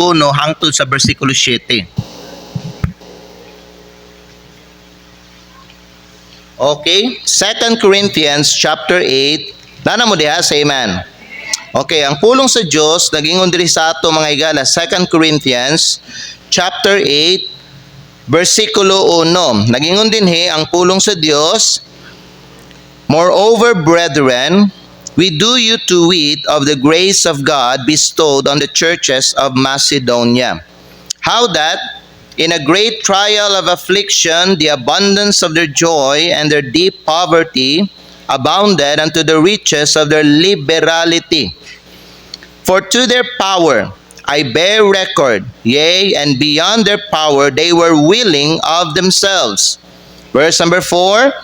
1 hangtod sa versikulo 7. Okay, 2 Corinthians chapter 8. Nana mo diha, say amen. Okay, ang pulong sa Diyos nagingon diri sa ato mga higala, 2 Corinthians chapter 8 versikulo 1. Nagingon dinhi ang pulong sa Dios, moreover, brethren, we do you to wit of the grace of God bestowed on the churches of Macedonia, how that in a great trial of affliction the abundance of their joy and their deep poverty abounded unto the riches of their liberality. For to their power I bear record, yea, and beyond their power they were willing of themselves. Verse number 4,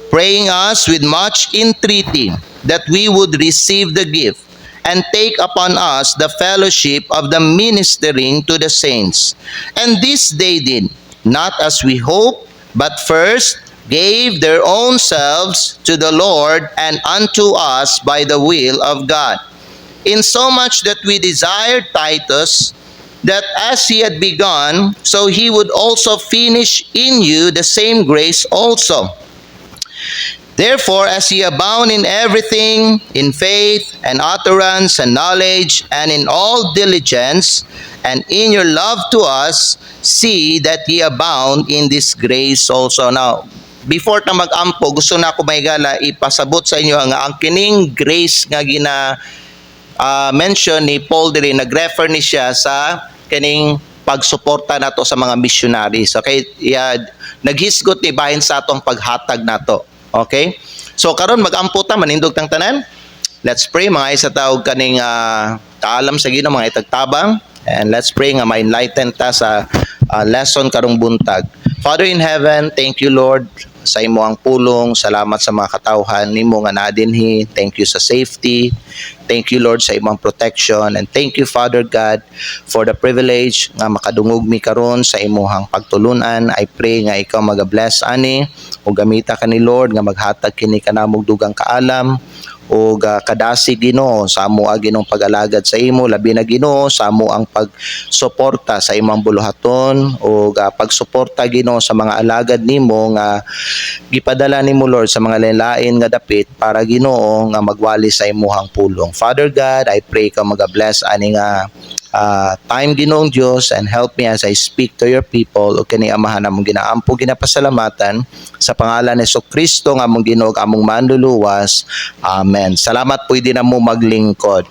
praying us with much entreaty that we would receive the gift and take upon us the fellowship of the ministering to the saints. And this they did, not as we hoped, but first gave their own selves to the Lord and unto us by the will of God. Insomuch that we desired Titus, that as he had begun, so he would also finish in you the same grace also. Therefore, as ye abound in everything, in faith and utterance and knowledge, and in all diligence, and in your love to us, see that ye abound in this grace also. Now, before ta mag-ampo, gusto na ako mahigala ipasabot sa inyo ang kining grace nga mention ni Paul diri, nag-refer ni siya sa kining pagsuporta nato sa mga missionaries. Okay, naghisgot ni bahin sa atong paghatag nato. Okay, so karon mag-ampo ta, manindog tang tanan. Let's pray mga isa taog kaning kaalam sa Ginoo, mga itagtabang, and let's pray nga ma-enlighten ta sa lesson karong buntag. Father in heaven, thank you Lord sa imo ang pulong. Salamat sa mga katawhan nimo nga nadinhi. Thank you sa safety. Thank you Lord sa imong protection, and thank you Father God for the privilege nga makadungog mi karon sa imong pagtulunan. I pray nga ikaw mag-bless ani o gamita ka ni Lord nga maghatag kini kanamong dugang kaalam o kadasi Ginoo sa amo Ginong pag-alagad sa imo, labi na Ginoo sa amo ang pagsuporta sa imong buluhaton o pagsuporta Ginoo sa mga alagad nimo nga gipadala nimo Lord sa mga lain nga dapit para Ginoo nga magwali sa imong pulong. Father God, I pray ka mag-bless ani nga time Ginoong Dios, and help me as I speak to your people. O kini amahan among ginaampo ginapasalamatan sa pangalan ni Jesucristo nga among Ginoo among manluluwas. Amen. Salamat po din na mo maglingkod.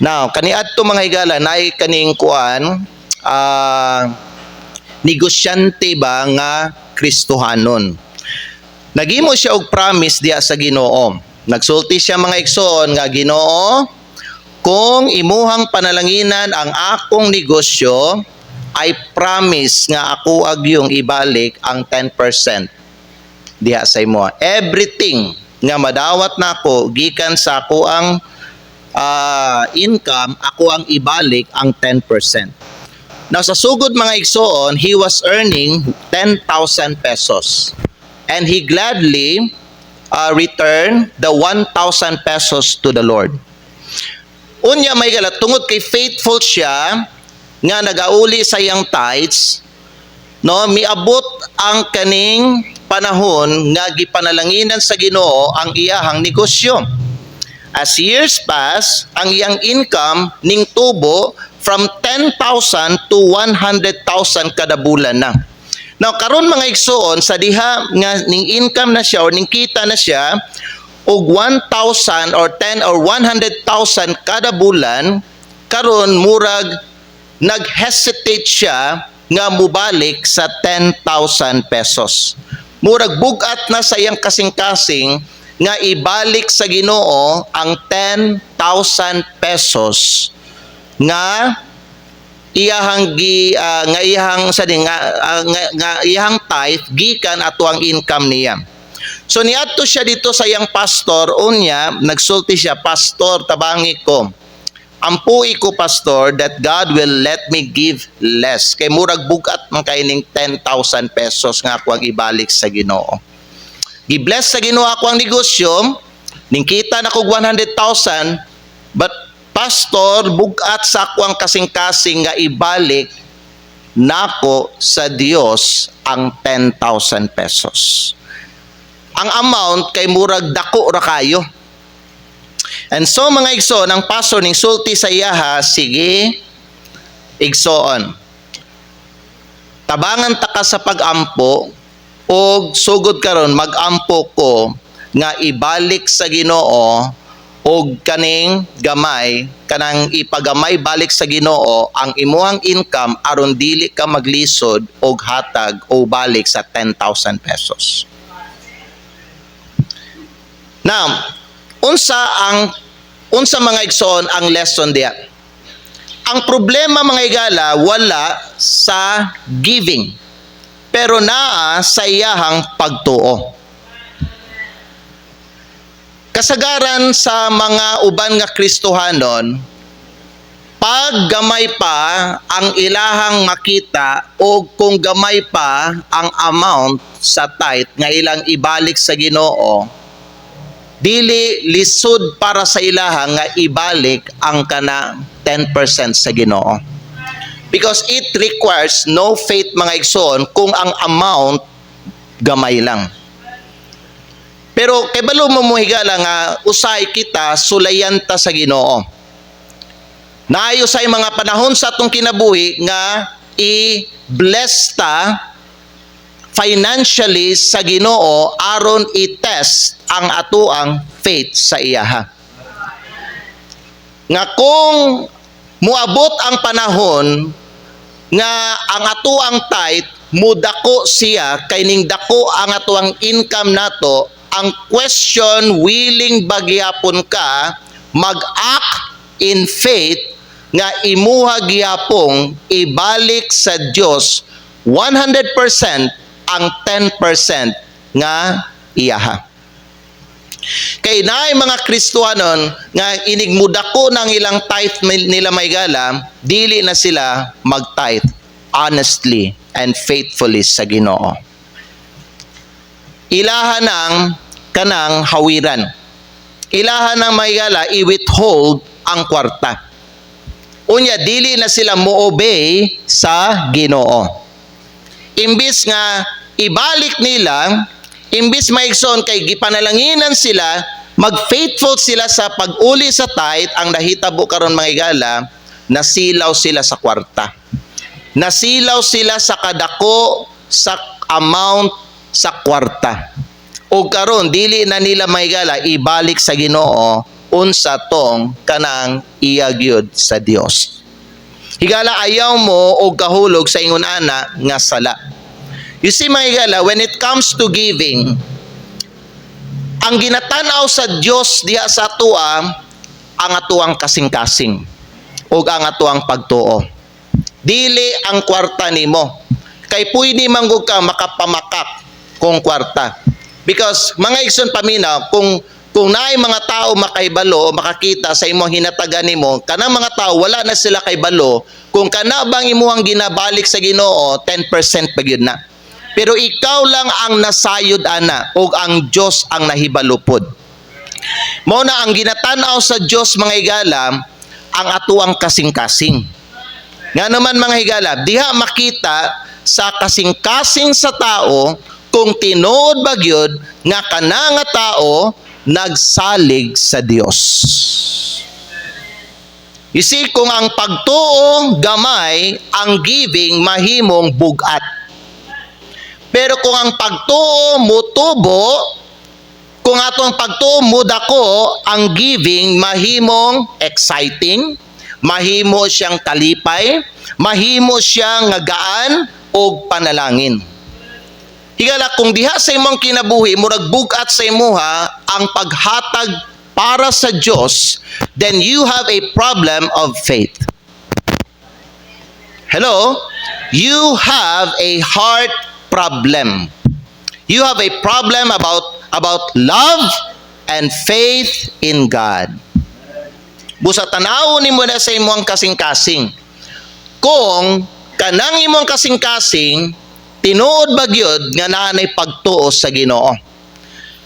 Now, kaniadto mga higala naay kaning kuan negosyante ba nga Kristohanon. Nagimo siya og promise diha sa Ginoo. Nagsulti siya mga igsoon nga, Ginoo, kung imuhang panalanginan ang akong negosyo, I promise nga ako agyong ibalik ang 10% diha sa imo. Everything nga madawat nako gikan sa ako ang income, ako ang ibalik ang 10%. Now sa sugod mga igsoon, he was earning 10,000 pesos. And he gladly returned the 1,000 pesos to the Lord. Unya may gala, tungod kay faithful siya nga nagauli sa iyang tithes, no, miabot ang kaning panahon nga gipanalanginan sa Ginoo ang iyahang negosyo. As years pass, ang iyang income ning tubo from 10,000 to 100,000 kada bulan na. Now karon mga igsoon, sa diha nga ning income na siya or ning kita na siya og 1,000 or 10 or 100,000 kada bulan, karon murag nag-hesitate siya nga mubalik sa 10,000 pesos. Murag bugat na sa iyang kasing-kasing nga ibalik sa Ginoo ang 10,000 pesos nga iyahang iyahang tithe gikan ato ang income niya. So niadto siya dito sa iyang pastor, unya nagsulti siya, Pastor, tabangi ko, ampui ko pastor that God will let me give less. Kay murag bugat man kay ning 10,000 pesos nga ako ang ibalik sa Ginoo. Gi-bless sa Ginoo ako ang negosyo, ning kita na ko 100,000, but Pastor, bugat sa ako ang kasing-kasing nga ibalik nako sa Dios ang 10,000 pesos. Ang amount kay murag dako ra kayo. And so mga igsoon, ang pastor ning sulti sa iyaha, sige, igsoon. Tabangan ta ka sa pag-ampo o sugod karon mag-ampo ko nga ibalik sa Ginoo og kaning gamay, kanang ipagamay balik sa Ginoo ang imuhang income aron dili ka maglisod og hatag o balik sa 10,000 pesos. Now, unsa mga igsoon ang lesson diya? Ang problema mga igala wala sa giving, pero naa sa iyahang pagtuo. Kasagaran sa mga uban nga Kristohanon, pag gamay pa ang ilahang makita o kung gamay pa ang amount sa tithe nga ilang ibalik sa Ginoo, dili lisod para sa ilaha nga ibalik ang kana 10% sa Ginoo. Because it requires no faith mga igsoon kung ang amount gamay lang. Pero kay balo mo muhigala nga usay kita sulayan ta sa Ginoo. Naayo say mga panahon sa atong kinabuhi nga i-bless ta financially sa Ginoo aron i-test ang atuang faith sa iyaha. Nga kung muabot ang panahon nga ang atuang tithe mudako siya kay ning dako ang atuang income nato, ang question, willing ba gyapon ka mag-act in faith nga imuha gyapong ibalik sa Dios 100% ang 10% nga iyaha. Kay naay mga Kristohanon nga inigmudako ng ilang tithe nila maygala, dili na sila mag-tithe honestly and faithfully sa Ginoo. Ilaha ng kanang hawiran. Ilaha ng maygala i-withhold ang kwarta. Unya dili na sila mo-obey sa Ginoo. Imbis nga ibalik nila, imbis maigsoon kay gipanalanginan sila, mag-faithful sila sa pag-uli sa tithe, ang nahitabo karon mga igala, nasilaw sila sa kwarta. Nasilaw sila sa kadako sa amount sa kwarta. O karon dili na nila mga igala ibalik sa Ginoo unsa tong kanang iyagyud sa Dios. Higala ayaw mo og kahulog sa ingon ana nga sala. You see mga higala, when it comes to giving, ang ginatanaw sa Dios diha sa atua ang atuang kasing-kasing ug ang atuang pagtuo. Dili ang kwarta nimo. Kay pwede manggug ka makapamakak kung kwarta. Because mga igsoon paminaw, kung naay mga tao makaibalo o makakita sa imong hinatagan nimo, kanang mga tao wala na sila kay balo, kung kana bang imuhang ginabalik sa Ginoo, 10% pa gyud na. Pero ikaw lang ang nasayod ana o ang Dios ang nahibalupod. Mao na ang ginatanaw sa Dios mga higala ang atuang kasing-kasing. Nga naman mga higala, diha makita sa kasing-kasing sa tao kung tinuod ba gyud nga kana nga tao nagsalig sa Dios. You see, kung ang pagtuo gamay, ang giving mahimong bugat. Pero kung ang pagtuo mutubo, kung atong pagtuo mudako, ang giving mahimong exciting, mahimo siyang talipay, mahimo siyang gaan o panalangin. Higala kung diha sa imong kinabuhi murag bugat sa imuha ang paghatag para sa Dios, then you have a problem of faith. Hello? You have a heart problem. You have a problem about love and faith in God. Busa tanaw nimo na sa imong kasing-kasing. Kung kanang imong kasing-kasing tinuod ba gyud nga naanay pagtuo sa Ginoo.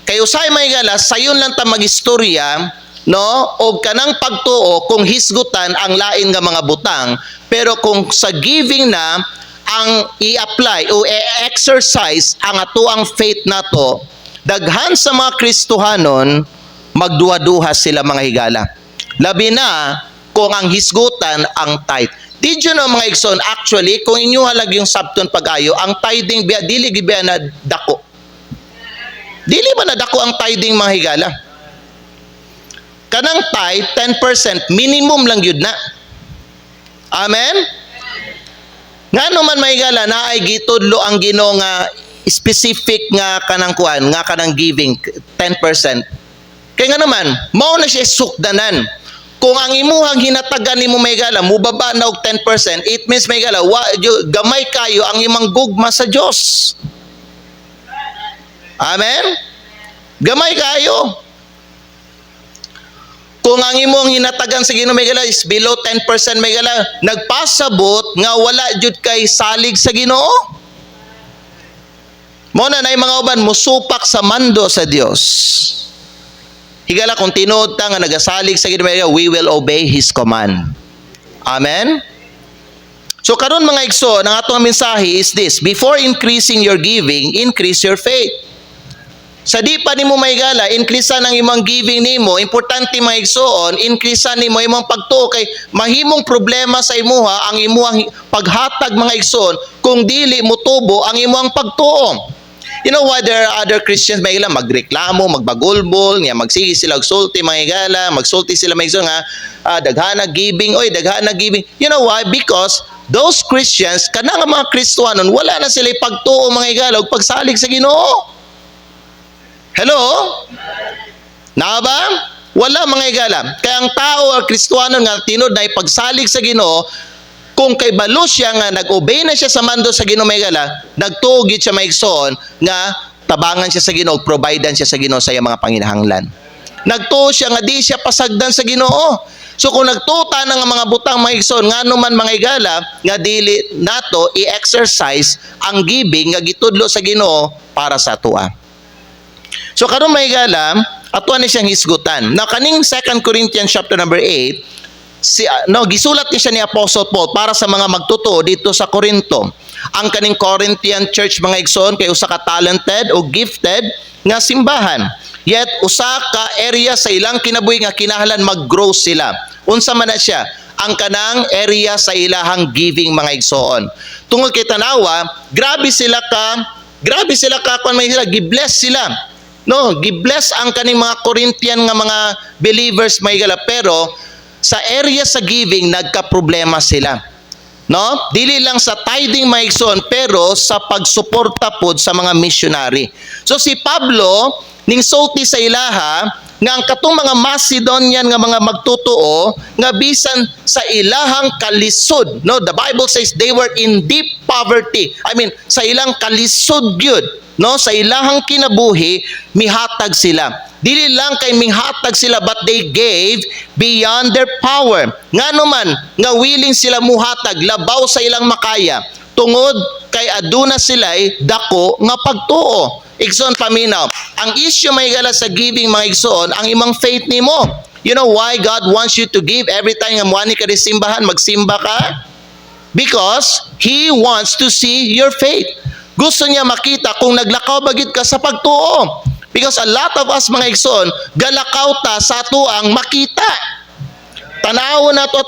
Kay usay may gala sayon lang ta magistorya no, o kanang pagtuo kung hisgutan ang lain nga mga butang, pero kung sa giving na ang i-apply o i-exercise ang atuang faith nato, daghan sa mga Kristohanon magduha-duha sila mga higala. Labi na kung ang hisgutan ang tithe. Did you know mga igsoon, actually kung inyo halag yung sabton pag-ayo, ang tithing biya dili gibiya na dako. Dili ba na dako ang tithing mga higala? Kanang tithe 10% minimum lang yun na. Amen. Nga naman mga higala na ay gitudlo ang Ginoo nga specific nga kanang kuan, nga kanang giving 10%. Kaya nga naman, mao na siya sukdanan. Kung ang imuhang hinatagan nimo may gala, mubaba na og 10%, it means may gala, gamay kayo ang imong gugma sa Dios. Amen? Gamay kayo. Kung ang imong hinatagan sa Ginoo may gala is below 10% may gala, nagpasabot nga wala jud kay salig sa Ginoo. Mo na nay mga uban musupak sa mando sa Dios. Higala kung tinuod ta nga nagasalig sa Ginoo, we will obey His command. Amen? So karon mga igsoon, ang atong mensahe is this: before increasing your giving, increase your faith. Sa di pa nimo maigala, increasean ang imong giving nimo, importante mga igsoon, increasean nimo imong pagtuo kay mahimong problema sa imuha ang imuhang paghatag mga igsoon kung dili mo tubo ang imuhang pagtuo. You know why there are other Christians may gala magreklamo, magbagulbol, nga magsigi sila og sulti mga igala, magsulti sila mga igsoon nga daghana giving, oy daghana giving. You know why? Because those Christians kanang mga Kristohanon wala na sila pagtuo mga igala og pagsalig sa Ginoo. Hello? Na ba? Wala mga igala. Kaya ang tao o Kristohanon nga tinod na ipagsalig sa Ginoo, kung kay balo siya nga nag-obey na siya sa mando sa Ginoo may gala, nagtugid siya maigsoon nga tabangan siya sa Ginoo, providean siya sa Ginoo sa iyang mga panginahanglan. Nagtuo siya nga di siya pasagdan sa Ginoo. So kung nagtuta na nga mga butang maigsoon, nga naman mga igala, nga dili nato i-exercise ang giving nga gitudlo sa Ginoo para sa tua. So karon may gala, ato ni siyang hisgutan. Na kaning 2 Corinthians chapter number 8, gisulat ni siya ni Apostle Paul para sa mga magtutuo dito sa Corinto. Ang kaning Corinthian church mga igsoon kay usa ka talented o gifted nga simbahan. Yet usa ka area sa ilang kinabuhi nga kinahanglan mag-grow sila. Unsa man na siya? Ang kanang area sa ilahang giving mga igsoon. Tungod kay tanawa, grabe sila ka kun may sila gibless sila. No, gibless ang kaning mga Corinthian nga mga believers may gala, pero sa area sa giving nagka-problema sila. No? Dili lang sa tithing maigsoon, pero sa pagsuporta pod sa mga missionary. So si Pablo ning sulti sa ilaha nga ang katong mga Macedonian nga mga magtutuo nga bisan sa ilahang kalisod, no, the Bible says they were in deep poverty. I mean, sa ilang kalisod gyud, no, sa ilahang kinabuhi mihatag sila. Dili lang kay mihatag sila, but they gave beyond their power. Ngano man nga willing sila muhatag labaw sa ilang makaya tungod kay aduna sila'y dako nga pagtuo. Igsoon paminaw, ang issue may gala sa giving mga igsoon, ang imong faith nimo. You know why God wants you to give every time nga muani ka di simbahan, magsimba ka? Because He wants to see your faith. Gusto niya makita kung naglakaw bagid ka sa pagtuo. Because a lot of us mga igsoon, galakaw ta sa atuang makita. Tanawon na to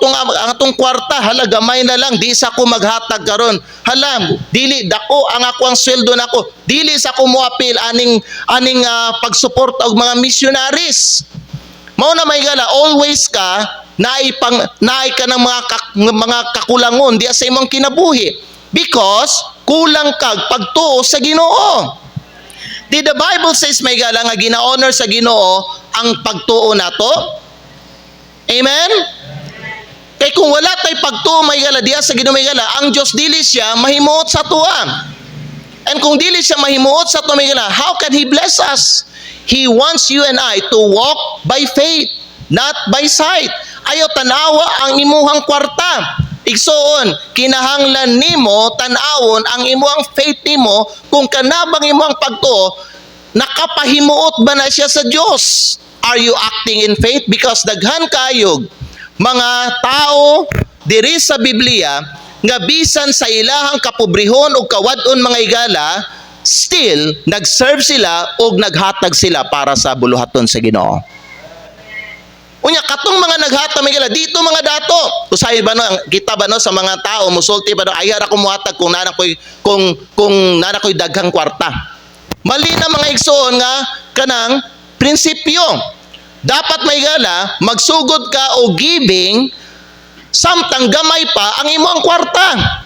atong kwarta, hala gamay na lang, di sa ko maghatag karon. Hala, dili dako ang ako ang sweldo nako. Dili sa ko moapil aning pagsuporta og mga missionaries. Mao na may gala, always ka naay ka ng mga kakulangon diya sa imong kinabuhi because kulang kag pagtuo sa Ginoo. Did the Bible says may gala nga gina-honor sa Ginoo ang pagtuo nato? Amen? Kay kung wala tay pagtuo may gala diya sa Ginoo may gala, ang Dios dili siya mahimuot sa tuwa. And kung dili siya mahimuot sa tuwa may gala, how can He bless us? He wants you and I to walk by faith, not by sight. Ayaw tanawa ang imuhang kwarta. Igsoon, kinahanglan nimo tan-awon ang imuhang faith nimo kung kanabang imuhang pagtuo nakapahimuot ba na siya sa Dios. Are you acting in faith? Because daghan kayog mga tao diri sa Biblia nga bisan sa ilahang kapobrehon o kawadon mga higala, still nag-serve sila o naghatag sila para sa buluhaton sa Ginoo. Unya katong mga naghatag mga dito mga dato. Usahay ba no kita ba no sa mga tao musulti ba no ayara ko muhatag kung nana koy kung nana koy daghang kwarta. Mali na mga igsoon nga kanang prinsipyo. Dapat may gala magsugod ka o giving samtang gamay pa ang imo ang kwarta.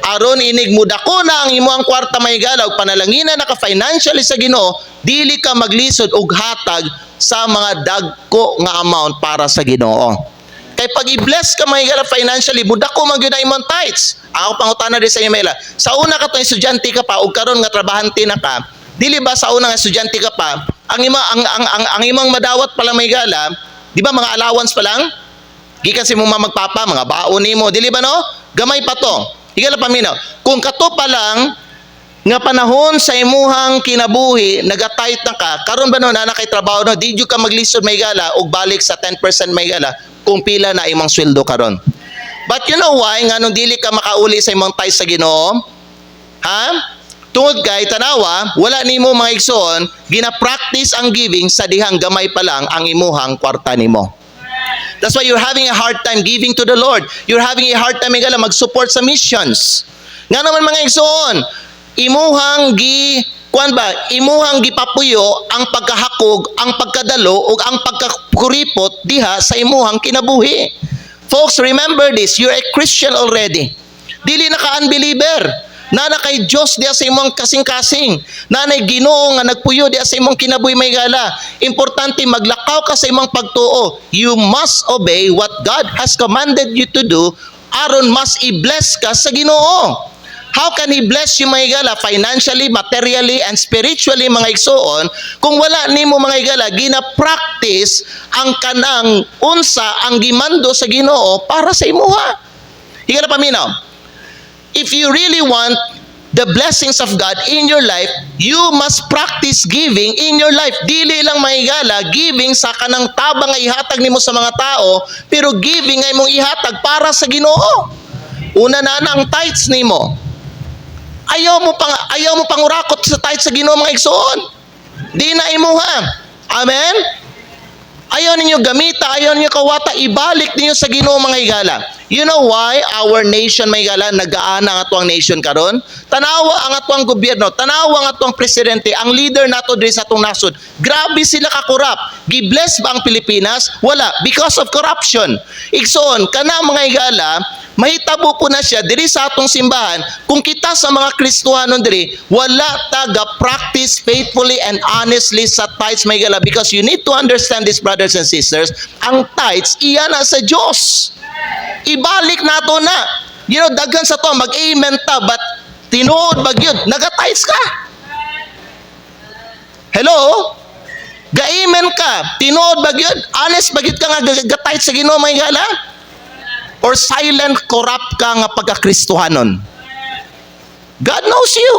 Aron inig mo dako na ang imo ang kwarta may gala ug panalangina naka financially sa Ginoo, dili ka maglisod og hatag sa mga dagko nga amount para sa Ginoo. Kay pag i-bless ka mga higala financially, budako man gyud na imong tithes. Ako pangutana di sa email. Sa una ka tong estudyante ka pa ug karon nga trabahante na ka, dili ba sa una nga estudyante ka pa, ang imong madawat pala mga higala, di ba mga allowance pa lang? Gikan si mong magpapa, mga baon nimo, dili ba no? Gamay pa to. Higala paminaw. Kung kato pa lang nga panahon sa imuhang kinabuhi nagatayt na ka karon ba no na kay trabaho no di jud ka maglisod may gala og balik sa 10% may gala kung pila na imong sweldo karon. But you know why nganong dili ka makauli sa imong tithes sa Ginoo? Ha? Tungod kay tanawa wala nimo mga igsoon gina-practice ang giving sa dihang gamay pa lang ang imuhang kwarta nimo. That's why you're having a hard time giving to the Lord. You're having a hard time igala mag-support sa missions. Nga naman mga igsoon, imuhang gipapuyo ang pagkahakog, ang pagkadalo ug ang pagkakuripot diha sa imuhang kinabuhi. Folks, remember this, you're a Christian already. Dili na ka unbeliever. Nana kay Dios diha sa imong kasing-kasing. Nanay Ginoo nga nagpuyo diha sa imong kinabuhi may gala. Importante maglakaw ka sa imong pagtuo. You must obey what God has commanded you to do aron mas i-bless ka sa Ginoo. How can He bless you mga higala financially, materially, and spiritually mga igsoon kung wala nimo mga higala gina-practice ang kanang unsa ang gimando sa Ginoo para sa imuha. Higala paminaw. If you really want the blessings of God in your life, you must practice giving in your life. Dili lang mga higala giving sa kanang tabang nga ihatag nimo sa mga tao, pero giving nga imong ihatag para sa Ginoo. Una na ang tithes nimo. Ayaw mo pangurakot sa tithes sa Ginoo mga igsoon. Di na imuha. Amen? Ayaw ninyo gamita, ayaw ninyo kawata, ibalik ninyo sa Ginoo mga higala. You know why our nation mga higala nagaana ang atong nation karon? Tanawa ang atong gobyerno, tanawa ang atong presidente, ang leader nato diri sa atong nasod. Grabe sila ka-corrupt. Gi-bless ba ang Pilipinas? Wala, because of corruption. Igsoon kana mga higala, mahitabo po na siya diri sa atong simbahan kung kita sa mga Kristohanon diri wala taga practice faithfully and honestly sa tithes may gala, because you need to understand this brothers and sisters, ang tithes iya na sa Dios. Ibalik nato na. You know, daghan sa to mag-amen ta but tinuod bagyod naga-tithes ka. Hello? Ga-amen ka, tinuod bagyod, honest bagyod ka nga ga-tithes sa Ginoo may gala? Or silent corrupt ka nga pagka-Kristohanon? God knows you.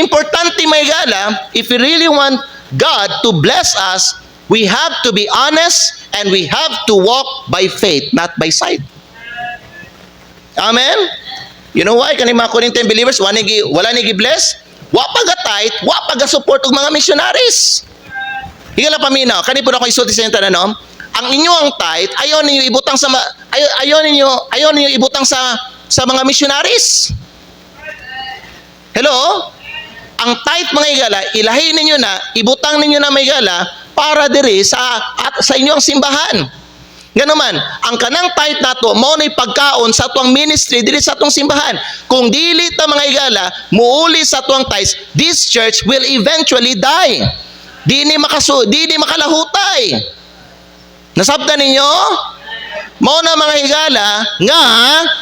Importante may gala, if we really want God to bless us, we have to be honest and we have to walk by faith, not by sight. Amen? You know why? Kani mga Corinthian believers, wala nigi bless, wa paga-tithe, wa paga-support og mga missionaries. Higala paminaw, kani po na ko isulti sa inyo tanan, ang inyong tithe ayaw ninyo ibutang sa ayaw ninyo ibutang sa mga missionaries. Hello? Ang tithe mga higala, ilahin ninyo na, ibutang ninyo na mga higala para diri sa inyong simbahan. Ganuman, ang kanang tithe nato mao nay pagkaon sa tuang ministry diri sa atong simbahan. Kung dili ta mga higala muuli sa tuang tithes, this church will eventually die. Dili makalahutay. Nasabtan ninyo? Mao na mga higala nga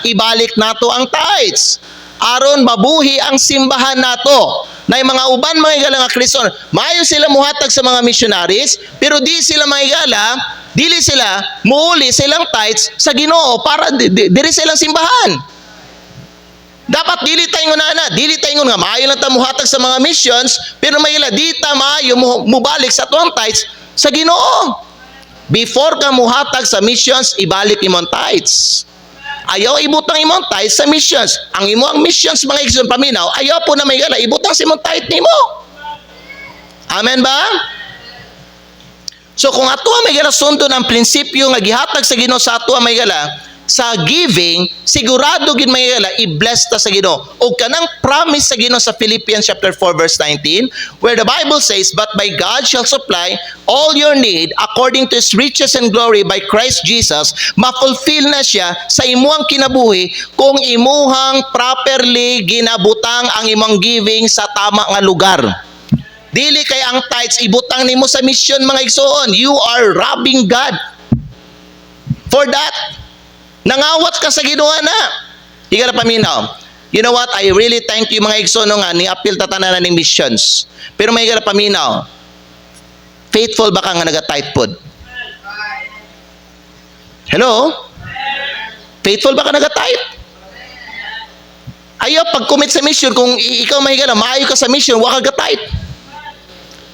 ibalik nato ang tithes aron mabuhi ang simbahan nato. Nay mga uban mga higala nga Kristiyan, maayo sila muhatag sa mga missionaries, pero dili sila muuli sa ilang tithes sa Ginoo para diri sa ilang simbahan. Dapat dili tayo nga maayo lang ta muhatag sa mga missions, pero may ila di ta maayo mubalik sa tuang tithes sa Ginoo. Before ka muhatag sa missions, ibalik imong tithes. Ayaw ibutang imong tithes sa missions. Ang imong missions mga igsoon paminaw, ayaw po na may gala ibutang sa imong tithe nimo. Amen ba? So kung ato may gala sundo ng prinsipyo nga gihatag sa Ginoo sa ato may gala sa giving, sigurado gid may gala i-bless ta sa Ginoo. O kanang promise sa Ginoo sa Philippians chapter 4 verse 19 where the Bible says, "But by God shall supply all your need according to His riches and glory by Christ Jesus." Ma-fulfill na siya sa imuhang kinabuhi kung imuhang properly ginabutang ang imong giving sa tama nga lugar. Dili kay ang tithes ibutang nimo sa mission mga igsoon. You are robbing God for that. Nangawat ka sa Ginoo na. Higala paminaw. You know what? I really thank you mga igsoon nga ni apil tatanan ng missions. Pero may higala paminaw. Faithful ba ka nga naga-tithe pod? Hello? Faithful ba ka naga-tithe? Ayaw pag-commit sa mission kung ikaw mahigala, maayo ka sa mission, wa ka ga-tithe.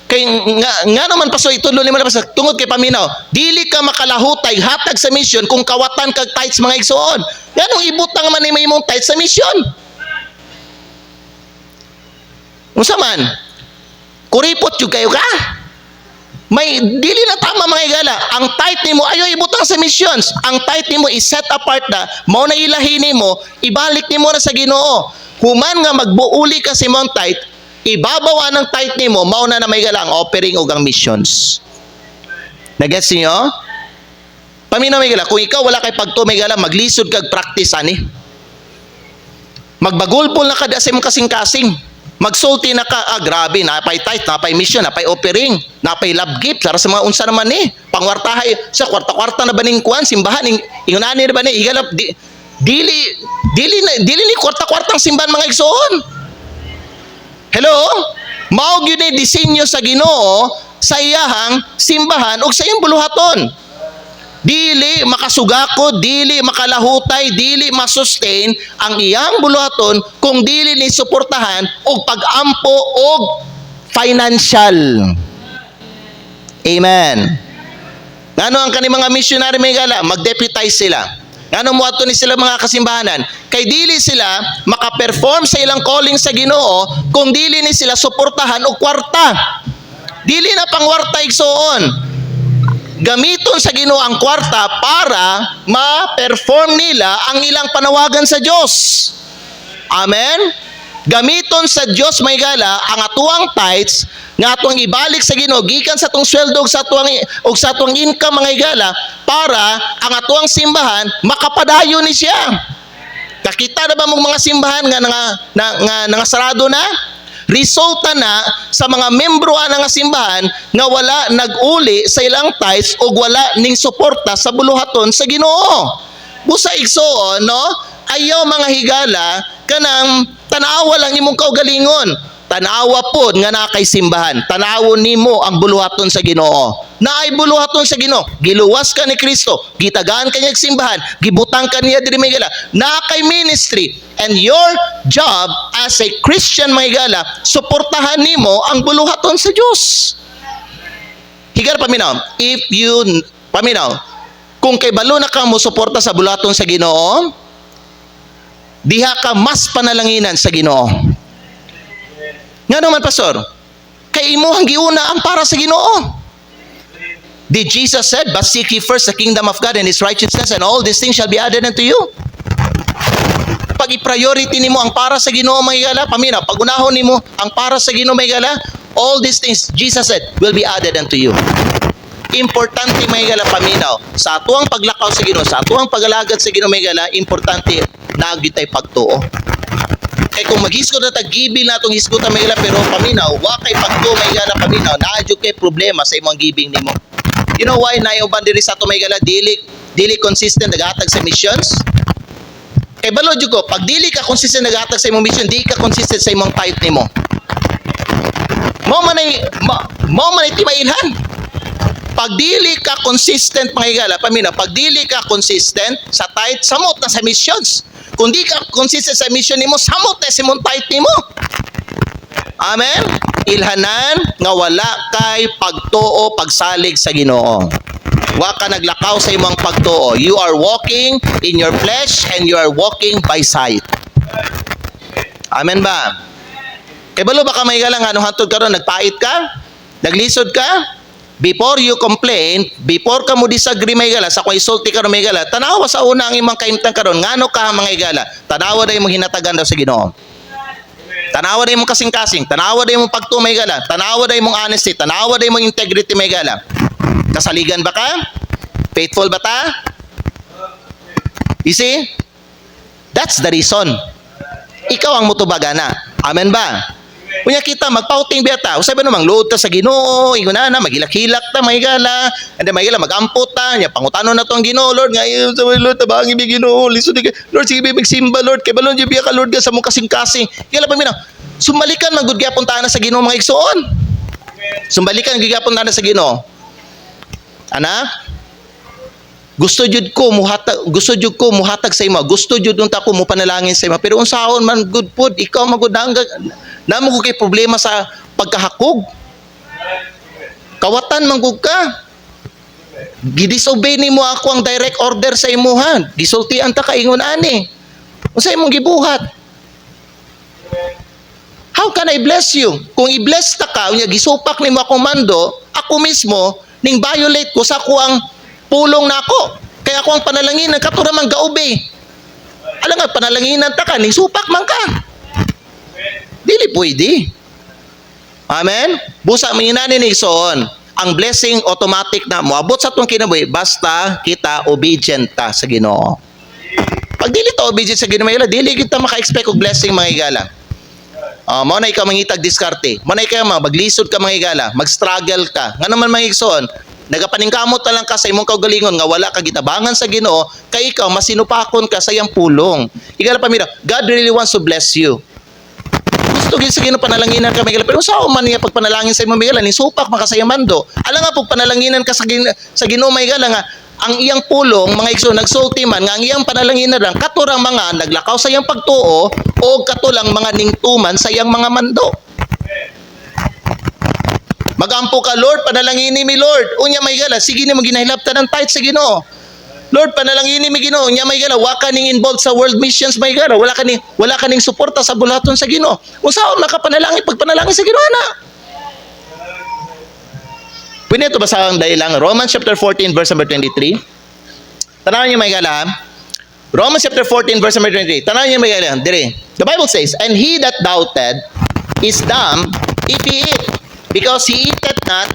Kay nga naman paso itulo ni man tungod kay paminaw dili ka makalahutay hatag sa mission kung kawatan kag tithes mga igsoon. Ganong ibutang man ni imong tithes sa mission. Unsa man? Kuripot jud kayo ka? May dili na tama mga igala. Ang tithe nimo ayo ibutang sa missions. Ang tithe nimo i-set apart na mao na ilahi nimo, ibalik nimo na sa Ginoo. Human nga magbuuli ka sa imong tithe, ibabawa ng tithe nimo, mao na may gala ang offering ug ang missions. Nagets niyo? Paminaw may gala, kung ikaw wala kay pagto may gala, maglisod kag practice ani. Magbagulpol na kada sa imong kasing-kasing. Magsulti na ka, grabe, napay tithe, napay mission, napay offering, napay love gift, para sa mga unsa naman ni, pangwartahay, sa kwarta-kwarta na baning kuan, simbahan, ingunani na ba ni, igalap, dili ni kwarta-kwartang simbahan mga igsoon. Hello? Mao gyud ni disenyo sa Ginoo sa iyahang simbahan ug sa iyang buluhaton. Dili makasugakod, dili makalahutay, dili masustain ang iyang buluhaton kung dili ni suportahan og pag-ampo og financial. Amen. Ngano ang kani mga missionary may gala, mag-deputize sila. Ngano mo ato ni sila mga kasimbahanan? Kay dili sila maka-perform sa ilang calling sa Ginoo kung dili ni sila suportahan og kwarta. Dili na pangwarta igsoon. Gamiton sa Ginoo ang kwarta para ma-perform nila ang ilang panawagan sa Dios. Amen. Gamiton sa Dios may gala ang atuang tithes nga atong ibalik sa Ginoo gikan sa atong sweldo ug sa atuang income mga igala para ang atuang simbahan makapadayon ni siya. Nakita na ba mong mga simbahan nga sarado na? Resulta na sa mga membro nga simbahan nga wala nag-uli sa ilang tithes o wala ning suporta sa buluhaton sa Ginoo. Busa igsoon, no? Ayaw mga higala kanang tanawa lang imong kaugalingon. Tanawa pod nga na kay simbahan. Tanawon nimo ang buluhaton sa Ginoo. Naay buluhaton sa Ginoo. Giluwas ka ni Kristo, gitagaan ka niya simbahan, gibutang ka niya diri may gala. Na kay ministry, and your job as a Christian may gala, suportahan nimo ang buluhaton sa Dios. Higar paminaw, kung kay balo na ka mo suporta sa buluhaton sa Ginoo, diha ka mas panalanginan sa Ginoo. Nga naman, Pastor, kay imuhang giuna ang para sa Ginoo. Did Jesus said, "But seek ye first the kingdom of God and His righteousness, and all these things shall be added unto you." Pag i-priority nimo ang para sa Ginoo may gala, paminaw, pag unahon nimo ang para sa Ginoo may gala, all these things, Jesus said, will be added unto you. Importante may gala paminaw, sa atuang paglakaw sa Ginoo, sa atuang pagalagad sa Ginoo may gala, importante na agitay pagtuo. Kay kung maghisgot na tag-gibil na itong hisgotan may gala, pero paminaw, wa kay pagtuo may gala paminaw, naadyo kay problema sa imong giving nimo. You know why nayuban diri sa ato may gala dili consistent naghatag sa missions? Kay balo jud ko, pag dili ka consistent naghatag sa imong mission, di ka consistent sa imong tithe nimo. Mao man ay timailhan. Pag dili ka consistent mga higala, paminaw, pag dili ka consistent sa tithe, samot na sa missions. Kung di ka consistent sa mission nimo, samot na sa imong tithe nimo. Amen? ilhanan nga wala kay pagtuo pagsalig sa Ginoo. Wa ka naglakaw sa imong pagtuo. You are walking in your flesh and you are walking by sight. Amen ba? Kay balo baka may galang ano hantod karon nagpait ka? Naglisod ka? Before you complain, before ka mo disagree may gala, sa kwa isulti ka may gala, tanawa sa una ang imong kaimtang karon, ngano ka mga gala, tanawa na imong hinatagan daw sa Ginoo. Tanawa na imong kasing-kasing, tanawa na imong pagtuo may gala, tanawa na imong honesty, tanawa na imong integrity may gala. Kasaligan ba ka? Faithful ba ta? You see? That's the reason. Ikaw ang mutubagana. Amen ba? Kunya kita magpauting biyata, usay ba namang load ta sa Ginoo, inguna na magilak-hilak ta mahigala, ande mahigala magampot ta, nya pangutanon na to ang Ginoo, Lord, ngayon sa Lord tabangi mi Ginoo, lisod ka, Lord sige bibig simba Lord, kay balon biya ka Lord ka sa mong kasing-kasing. Kaya pa mina, sumbalikan man gud gyapon ta na sa Ginoo mga igsoon. Sumbalikan gyapon ta na sa Ginoo. Ana? Gusto jud ko muhatag sa imo. Gusto jud unta ko mo panalangin sa imo. Pero unsaon man good food, ikaw magud namo ko kay problema sa pagkahakog. Kawatan man gud ka. Gidisobey nimo ako ang direct order sa imuhan. Gisultian ta kaingon ani. Unsa imong gibuhat? How can I bless you? Kung i-bless ta ka, unya gisupak nimo akong mando, ako mismo ning violate ko sa kuang pulong na ako. Kaya ako ang panalangin, katura man gaube. Alam nga, panalanginan ta ka, ning supak man ka. Dili pwede. Amen? Busa minani ni Igsoon, ang blessing automatic na moabot sa itong kinabuhi, basta kita obedient ta sa Ginoo. Pag dili ta obedient sa Ginoo, dili kita maka-expect og blessing mga igala. Mo na ikaw mangitag diskarte. Mo na ikaw maglisod ka mga igala, mag-struggle ka. Nga naman mga Igsoon, nagapaningkamot na lang ka sa imong kaugalingon nga wala ka gitabangan sa Ginoo, kay ikaw masinupakon ka sa iyang pulong. Igala pa mira, God really wants to bless you. Gusto gid sa Ginoo panalanginan ka migala, pero sao man niya pagpanalangin sa imong migala ni supak maka sa iyang mando. Ala nga pag panalanginan ka sa Ginoo migala nga ang iyang pulong mga igsoon nagsulti man nga ang iyang panalanginan lang katurang mga naglakaw sa iyang pagtuo o katulang mga ningtuman sa iyang mga mando. Magampo ka, Lord, panalangini mi, Lord. Unya may gala, sige ni mo ginahilaptan ng tithe sa Ginoo. Lord, panalangini mi Ginoo. Unya may gala, wa ka ning involved sa world missions may gala. Wala ka ning suporta sa bulaton sa Ginoo. Unsaon makapanalangin pagpanalangin sa Ginoo na? Pwede ito basahang dahilan. Romans chapter 14 verse number 23. Tanawan niyo may gala. Romans chapter 14 verse number 23. Tanawan niyo may gala. Dire. The Bible says, and he that doubted is dumb if he eat. Because he eateth not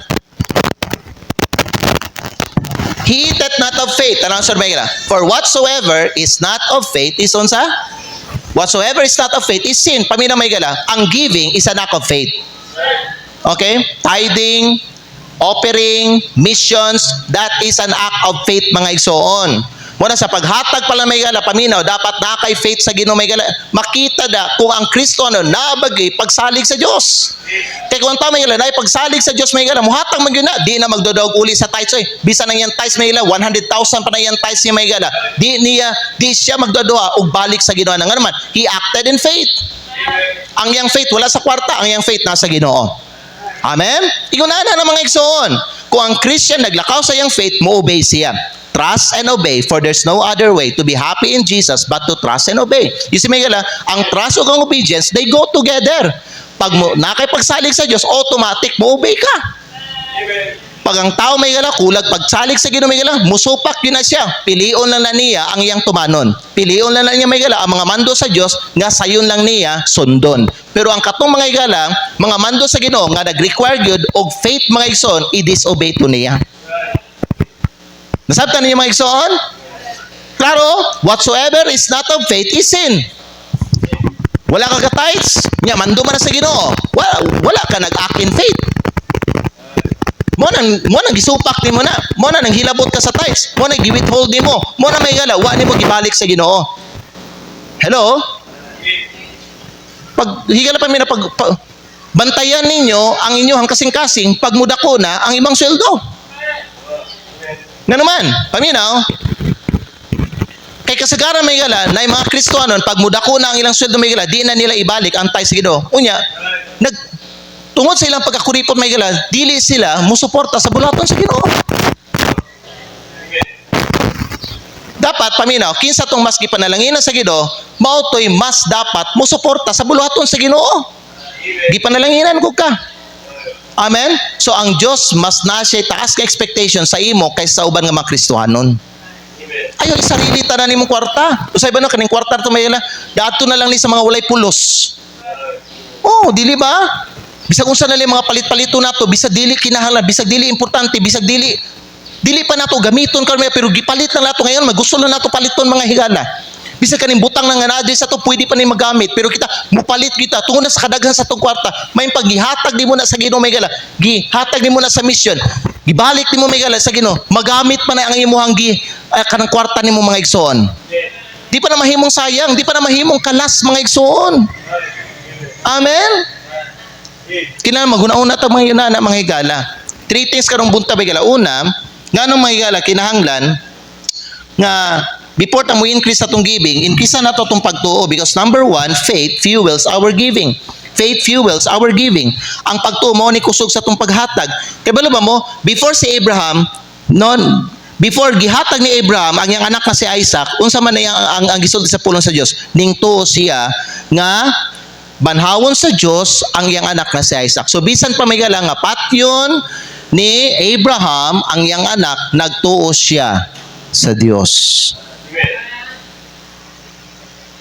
of faith. Ano sir may gala? For whatsoever is not of faith is unsa? Whatsoever is not of faith is sin. Pamina may gala, ang giving is an act of faith. Okay? Tithing, offering, missions, that is an act of faith mga igsoon. Muna sa paghatag pala may gala, paminaw, dapat na kay faith sa Ginoo may gala. Makita da kung ang Kristo nabagay pagsalig sa Dios. Kaya kung tama may gala, na pagsalig sa Dios may gala, muhatag man yun na, di na magdodog uli sa tithes. Bisa nang yan tithes may gala, 100,000 pa na yan tithes niya may gala. Di siya magdodoa og balik sa Ginoo nga naman. He acted in faith. Ang yang faith wala sa kwarta, ang yang faith nasa Ginoo. Amen? Igunahan na mga igsoon. Kung ang Christian naglakaw sa yang faith, mo-obey siya. Trust and obey, for there's no other way to be happy in Jesus but to trust and obey. You see, Miguel, ang trust o ang obedience, they go together. Pag mo nakipagsalig sa Diyos, automatic mo obey ka. Amen. Pag ang tao may gala, kulag pagsalig sa Ginoo may gala, musupak yun na siya. Pilion lang na niya ang iyang tumanon. Pilion lang na niya may gala, ang mga mando sa Diyos, nga sayon lang niya sundon. Pero ang katong mga igala, mga mando sa Ginoo nga nag-require yun, og faith mga igsoon, i-disobey to niya. Nasabtan ninyo mga igsoon? Klaro, whatsoever is not of faith is sin. Wala ka ka-tithes, nya mando man na sa Ginoo. Wala ka nag-act in faith. Mo nang gisupak nimo na. Mo nang hilabot ka sa tithes. Mo nang giwithhold nimo. Mo na may gala, wa nimo gibalik sa Ginoo. Hello? Pag higala pa mi na bantayan ninyo ang inyong kasing-kasing pag mudako na ang imong sweldo. Nga naman, paminaw, kay kasagaran may gala, na yung mga Kristohanon, pag mudako na ang ilang sweldo may gala, di na nila ibalik ang tithes sa Ginoo. Unya, tungod sa ilang pagkakuripot may gala, dili sila musuporta sa bulaton sa Ginoo. Dapat paminaw, kinsa tong mas gipanalangin sa Ginoo, mao toy mas dapat musuporta sa bulaton sa Ginoo. Gipanalanginan ko ka. Amen? So ang Dios mas na siya taas ka expectation sa imo kaysa sa uban nga mga Kristohanon. Ayo isarili ta na nimong kwarta. Usay ba no kaning kwarta to may daadto na lang ni sa mga walay pulos. Oh, dili ba? Bisag unsa na lang mga palit-palito nato, bisag dili kinahanglan, bisag dili importante, bisag dili pa nato gamiton karon pero gipalit lang nato ngayon, magusto lang nato paliton mga higala. Bisag kaning butang nang anadre sa to pwede pa ni magamit pero kita mupalit kita tungod na sa kadaghan sa tong kwarta, may paggihatag nimo na sa Ginoo may gala. Gihatag nimo na sa mission. Gibalik nimo may gala sa Ginoo. Magamit pa na ang imong kanang kwarta nimo mga igsoon. Di pa na mahimong sayang, di pa na mahimong kalas mga igsoon. Amen. Kinahanglan maghuna-una ta mga yunana mga higala. Three things karong bunta may gala. Una, nganong mga higala kinahanglan nga before ta mo increase sa tong giving, increase na to tong pagtuo because number one, faith fuels our giving. Faith fuels our giving. Ang pagtuo mo ni kusog sa tong paghatag. Kay balo ba mo, before si Abraham, before gihatag ni Abraham ang iyang anak na si Isaac, unsa man ang gisulti sa pulong sa Dios, ning tuo siya nga banhawon sa Dios ang iyang anak na si Isaac. So bisan pa may gala nga patyon ni Abraham ang iyang anak, nagtuo siya sa Dios.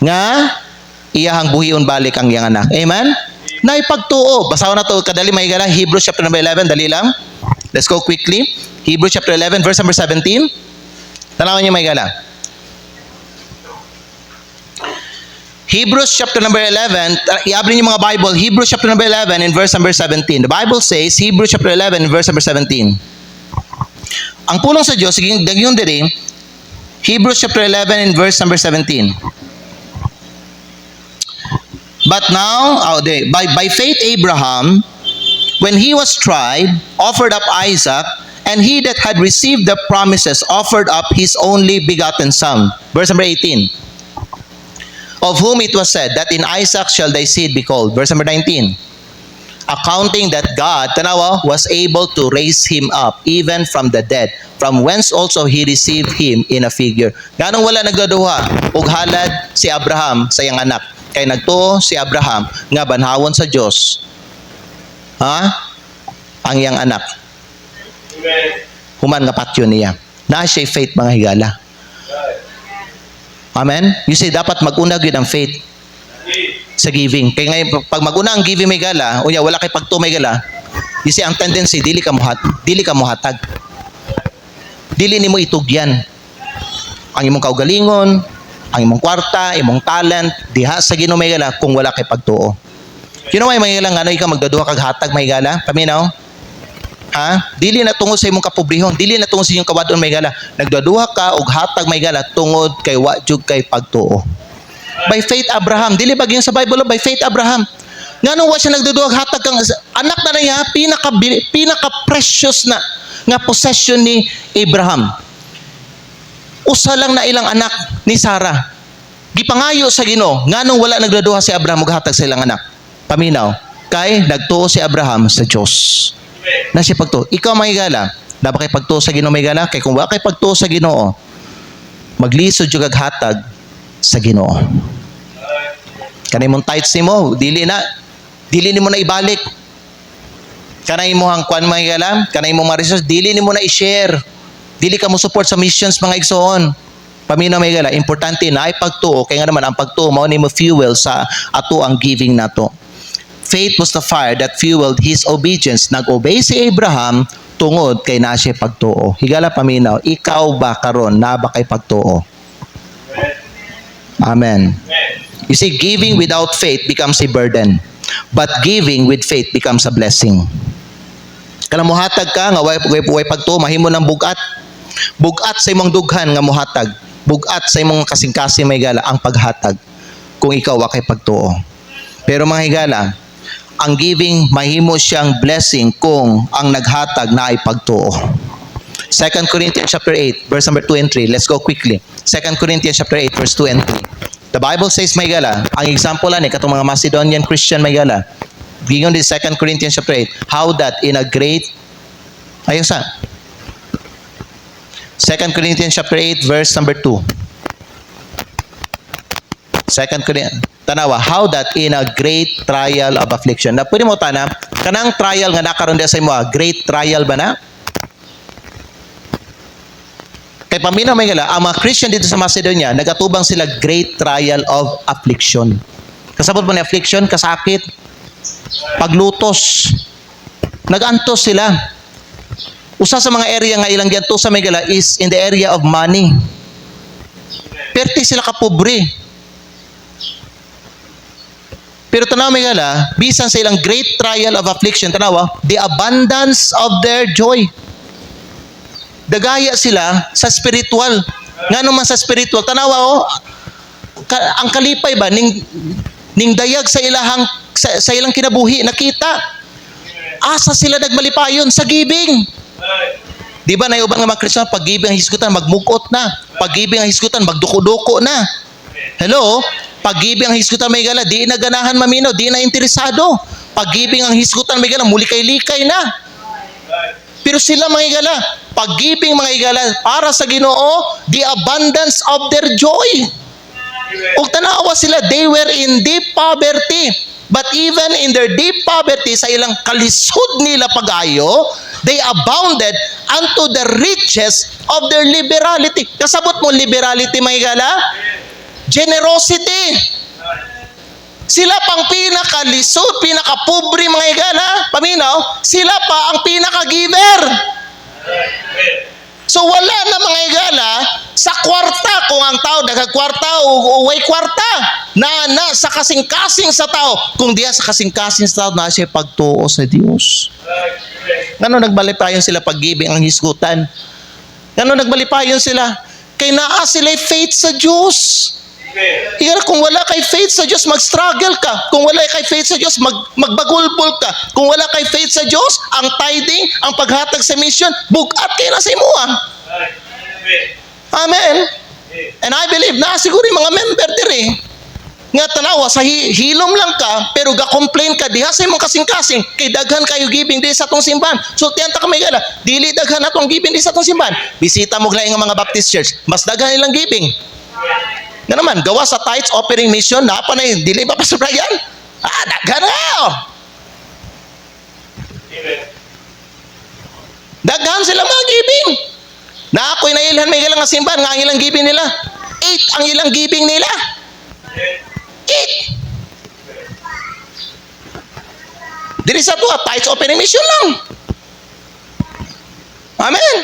Nga iyahang buhion balik ang iyang anak. Amen? Naipagtuo. Basahan na to kadali may gala. Hebrews chapter number 11. Dali lang. Let's go quickly. Hebrews chapter 11 verse number 17. Tanawan niyo may gala. Hebrews chapter number 11. I-abri niyo mga Bible. Hebrews chapter number 11 in verse number 17. The Bible says, Hebrews chapter 11 in verse number 17. Ang pulong sa Diyos, yung diri, Hebrews chapter 11 in verse number 17. But now, by faith Abraham, when he was tried, offered up Isaac, and he that had received the promises offered up his only begotten son. Verse number 18. Of whom it was said, that in Isaac shall thy seed be called. Verse number 19. Accounting that God, tanawa, was able to raise him up, even from the dead, from whence also he received him in a figure. Ganong wala nagdaduha, ug halad si Abraham sa iyang anak. Kay nagtuo si Abraham nga banhawon sa Dios. Ang iyang anak. Human nga patyon niya. Na siya faith mga higala. Amen? You see, dapat mag-una gyud ang faith sa giving. Kaya ngayon, pag mag-una ang giving may gala, unya wala kay pagtuo may gala, you see, ang tendency, dili ka muhatag. Dili nimo itugyan. Ang imong kaugalingon, ang imong kwarta, imong talent, diha sa Ginoo may gala kung wala kay pagtuo. You know why may gala nga ikaw magdaduha kag hatag may gala? Paminaw? Dili na tungod sa imong kapobrehon, dili na tungod sa inyong kawadon may gala. Nagdaduha ka og hatag may gala tungod kay wa jud kay pagtuo. By faith Abraham, dili ba sa Bible by faith Abraham? Nganong wa siya nagdaduha hatag kang anak na niya pinaka precious na nga possession ni Abraham. Usa lang na ilang anak ni Sarah. Gipangayo sa Ginoo, nganong wala nagdaduha si Abraham og hatag sa ilang anak? Paminaw, kay nagtuo si Abraham sa Dios. Na siya pagtuo. Ikaw mahigala, dapat kay pagtuo sa Ginoo mahigala, kay kung wala kay pagtuo sa Ginoo, maglisod jud kag hatag sa Ginoo. Kanay mong tithes nimo, dili nimo na ibalik. Kanay mo hang kwan mahigala, kanay mo ma-resource, dili nimo na i-share. Dili ka mo support sa missions mga igsoon. Paminaw mahigala, importante na ay pagtuo, kay nga naman ang pagtuo mao nimo fuel sa ato ang giving nato. Faith was the fire that fueled his obedience. Nag-obey si Abraham tungod kay na siya pagtuo. Higala paminaw, ikaw ba karon na ba kay pagtuo? Amen. You see, giving without faith becomes a burden. But giving with faith becomes a blessing. Kanang muhatag ka, nga way pagtuo, mahimo ng bugat. Bugat sa imong dughan nga muhatag. Bugat sa imong kasing-kasing may higala ang paghatag. Kung ikaw wa kay pagtuo. Pero mga higala, ang giving mahimo siyang blessing kung ang naghatag na ay pagtuo. 2 Corinthians chapter 8 verse number 2 and 3. Let's go quickly. 2 Corinthians chapter 8 verse 2 and 3. The Bible says may gala, ang example ani katong mga Macedonian Christian may gala. Gingon din 2 Corinthians chapter 8. How that in a great, ayun sa 2 Corinthians chapter 8 verse number 2. 2 Corinthians, tanawa, how that in a great trial of affliction. Na pwede mo tana, kanang trial nga nakaroon din sa imo, great trial ba na? Kay paminaw may gala, ang mga Christian dito sa Macedonia, nagatubang sila great trial of affliction. Kasabot mo na affliction, kasakit, paglutos. Nagantos sila. Usa sa mga area nga ilang giadto sa may gala is in the area of money. Perti sila kapobre. Pero tanaw may gala, bisan sa ilang great trial of affliction, tanawa, the abundance of their joy. Dagaya sila sa spiritual. Nga naman sa spiritual, tanawa ang kalipay ba ning dayag sa ilang kinabuhi nakita. Asa sila nagmalipayon sa giving. Di ba nayuban nga mga Kristiyan, pag giving ang hisgutan magmugot na. Pag giving ang hisgutan magduko-duko na. Hello? Pag giving ang hisgutan may gala, di na ganahan maminaw, di na interesado. Pag giving ang hisgutan may gala, mulikay-likay na. Pero sila mga igala, pag-giving mga igala para sa Ginoo, the abundance of their joy. Ug tanawa sila, they were in deep poverty. But even in their deep poverty, sa ilang kalisod nila pag-ayo, they abounded unto the riches of their liberality. Kasabot mo liberality mga igala? Generosity. Sila pang pinakalisod, pinakapobre mga igala, paminaw, sila pa ang pinaka-giver. So wala na mga igala sa kwarta, kung ang tao nagkakwarta o way kwarta, na sa kasing-kasing sa tao, kung diya sa kasing-kasing sa tao, na siya pagtuo sa Diyos. Ngano nagbalipayon sila pag-giving ang hisgutan? Ngano nagbalipayon sila? Kay naa sila'y faith sa Diyos. Iyara, kung wala kay faith sa Diyos, mag-struggle ka. Kung wala kay faith sa Diyos, magbagulbol ka. Kung wala kay faith sa Diyos, ang tithing, ang paghatag sa mission, bugat kayo na sa imuha. Amen. And I believe na siguro yung mga member diri nga tanawa sa hilom lang ka, pero ga-complain ka diha sa imong kasing-kasing kay daghan kayo giving di sa atong simbahan. So tiyanta ka may gala, dili daghan atong giving di sa atong simbahan. Bisita mo laing nga mga Baptist church, mas daghan ilang giving. Nga naman, gawa sa tithes offering mission, na pa na yun, dili ba pa sa Brian? Daghan na! Daghan sila mga giving. Na ako'y nailhan may galang nga simbahan, nga ang ilang giving nila. 8 ang ilang giving nila. 8. Dili sa tuwa, tithes offering mission lang. Amen.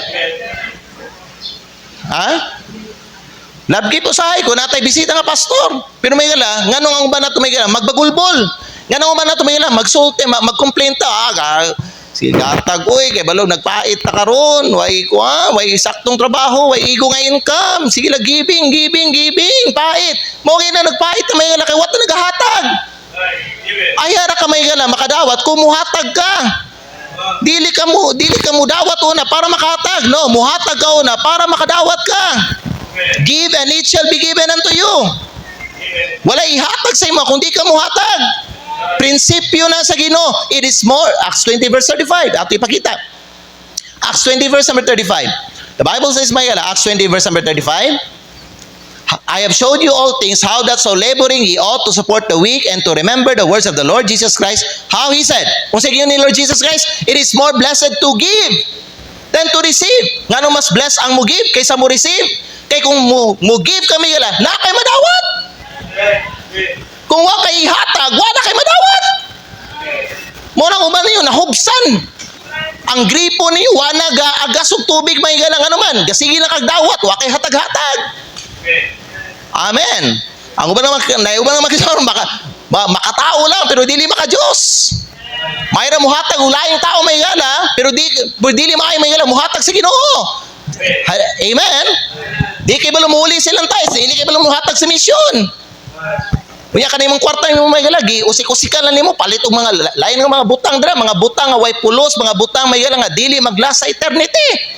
Ha? Love gift usahay ko, natay bisita nga pastor. Pero may gala, nganong ang uban nato may gala, magbagulbol. Nganong uban nato may gala, magsulte, magkomplain ta. Sige gatag, uy, kay balog, nagpait ta karon, way saktong trabaho, way igo nga income. Sige lang, giving, pait. Mo na nagpait ta may gala, kay wat na naghahatag. Ayara ka may gala, makadawat, kumuhatag ka. Dili ka mo dawat una para makahatag. No, muhatag ka una para makadawat ka. Give and it shall be given unto you. Wala ihatag sa imo kung di ka muhatag. Prinsipyo na sa Ginoo. It is more. Acts 20 verse 35. Ato ipakita. Acts 20 verse number 35. The Bible says, Acts 20 verse number 35. I have showed you all things, how that so laboring ye ought to support the weak and to remember the words of the Lord Jesus Christ. How He said, kung sige yun ni Lord Jesus Christ, it is more blessed to give than to receive. Nga nung mas blessed ang mo give kaysa mo receive. Kay kung mo give kami gala, na kay madawat. Kung wa kay ihatag, wa na kay madawat. Mo nang uban niyo nahubsan. Ang gripo niyo wa na agas og tubig may gala nga naman. Gasige na kag dawat, wa kay hatag-hatag. Amen. Ang uban naman kisahon makatao lang pero dili maka-Dios. Mayra muhatag ulaing tao may gala pero dili may gala muhatag sa Ginoo. Amen. Di kay ba lumuli silang tayo, dili kay ba lumuhatag sa misyon. Unya kanay mong kwarta mo may galagi, usik-usikan lang nimo palit og mga lain nga mga butang dra, mga butang nga way pulos, mga butang may gala nga dili maglast sa eternity.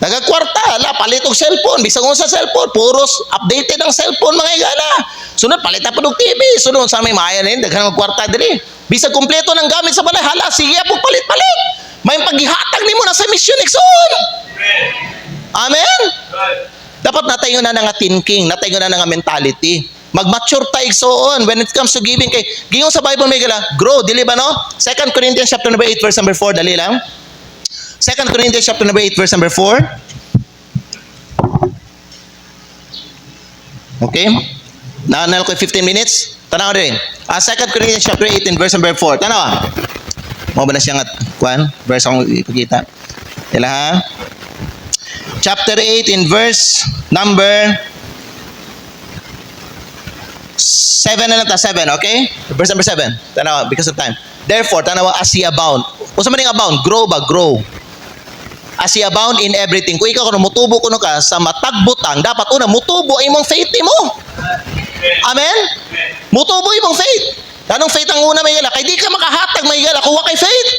Nagagkwarta, palit og cellphone, bisag sa cellphone, puros updated ang cellphone mga igala. Sunod palit pa og TV, sunod sa may maya nin daghan og kwarta diri. Bisag kumpleto ng gamit sa balay, hala sige po palit-palit. May paghihatag nimo na sa mission igsoon. Amen. Dapat natayo na nga thinking, natayo na nga mentality. Mag-mature tayo igsoon when it comes to giving. Kay gingon sa Bible may gala, grow, dili ba no? 2 Corinthians chapter number 8 verse number 4, dali lang. 2 Corinthians chapter number 8 verse number 4. Okay? Naanal ko 15 minutes. Tanaw rin. 2 Corinthians chapter 8 in verse number 4. Tanaw. Mo ba na siya nga kuan? Verse akong ipakita. Dila ha? Chapter 8 in verse number 7 na lang ta, 7, okay? Verse number 7. Tanaw, because of time. Therefore, tanaw, as ye abound. Kung sa maning abound, grow ba? Grow. As ye abound in everything. Kung ikaw mutubo kuno ka sa matagbutang, dapat una mutubo ang imong faith mo. Amen? Mutubo imong faith. Anong faith ang una may gala? Kay di ka makahatag may gala kung wa kay faith.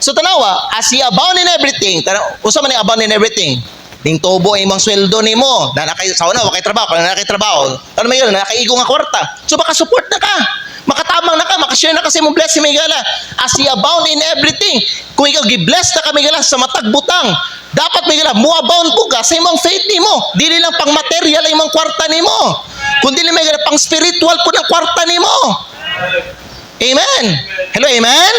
So tanawa, as ye abound in everything. Usa man abound in everything. Ning tubo ang imong sweldo nimo. Na nakay sa una wa kay trabaho, kung nakay trabaho. Ano may gala? Nakaigo nga kwarta. So baka support na ka. Makatabang na ka, makashare na kasi mong blessing may gala. As ye abound in everything. Kung ikaw gi-bless na ka may gala sa matagbutang, dapat may gala, mo-abound po ka sa imong faith nimo. Dili lang pang material ang imong kwarta nimo. Kundi may gala pang spiritual po ng kwarta nimo. Amen. Hello, amen?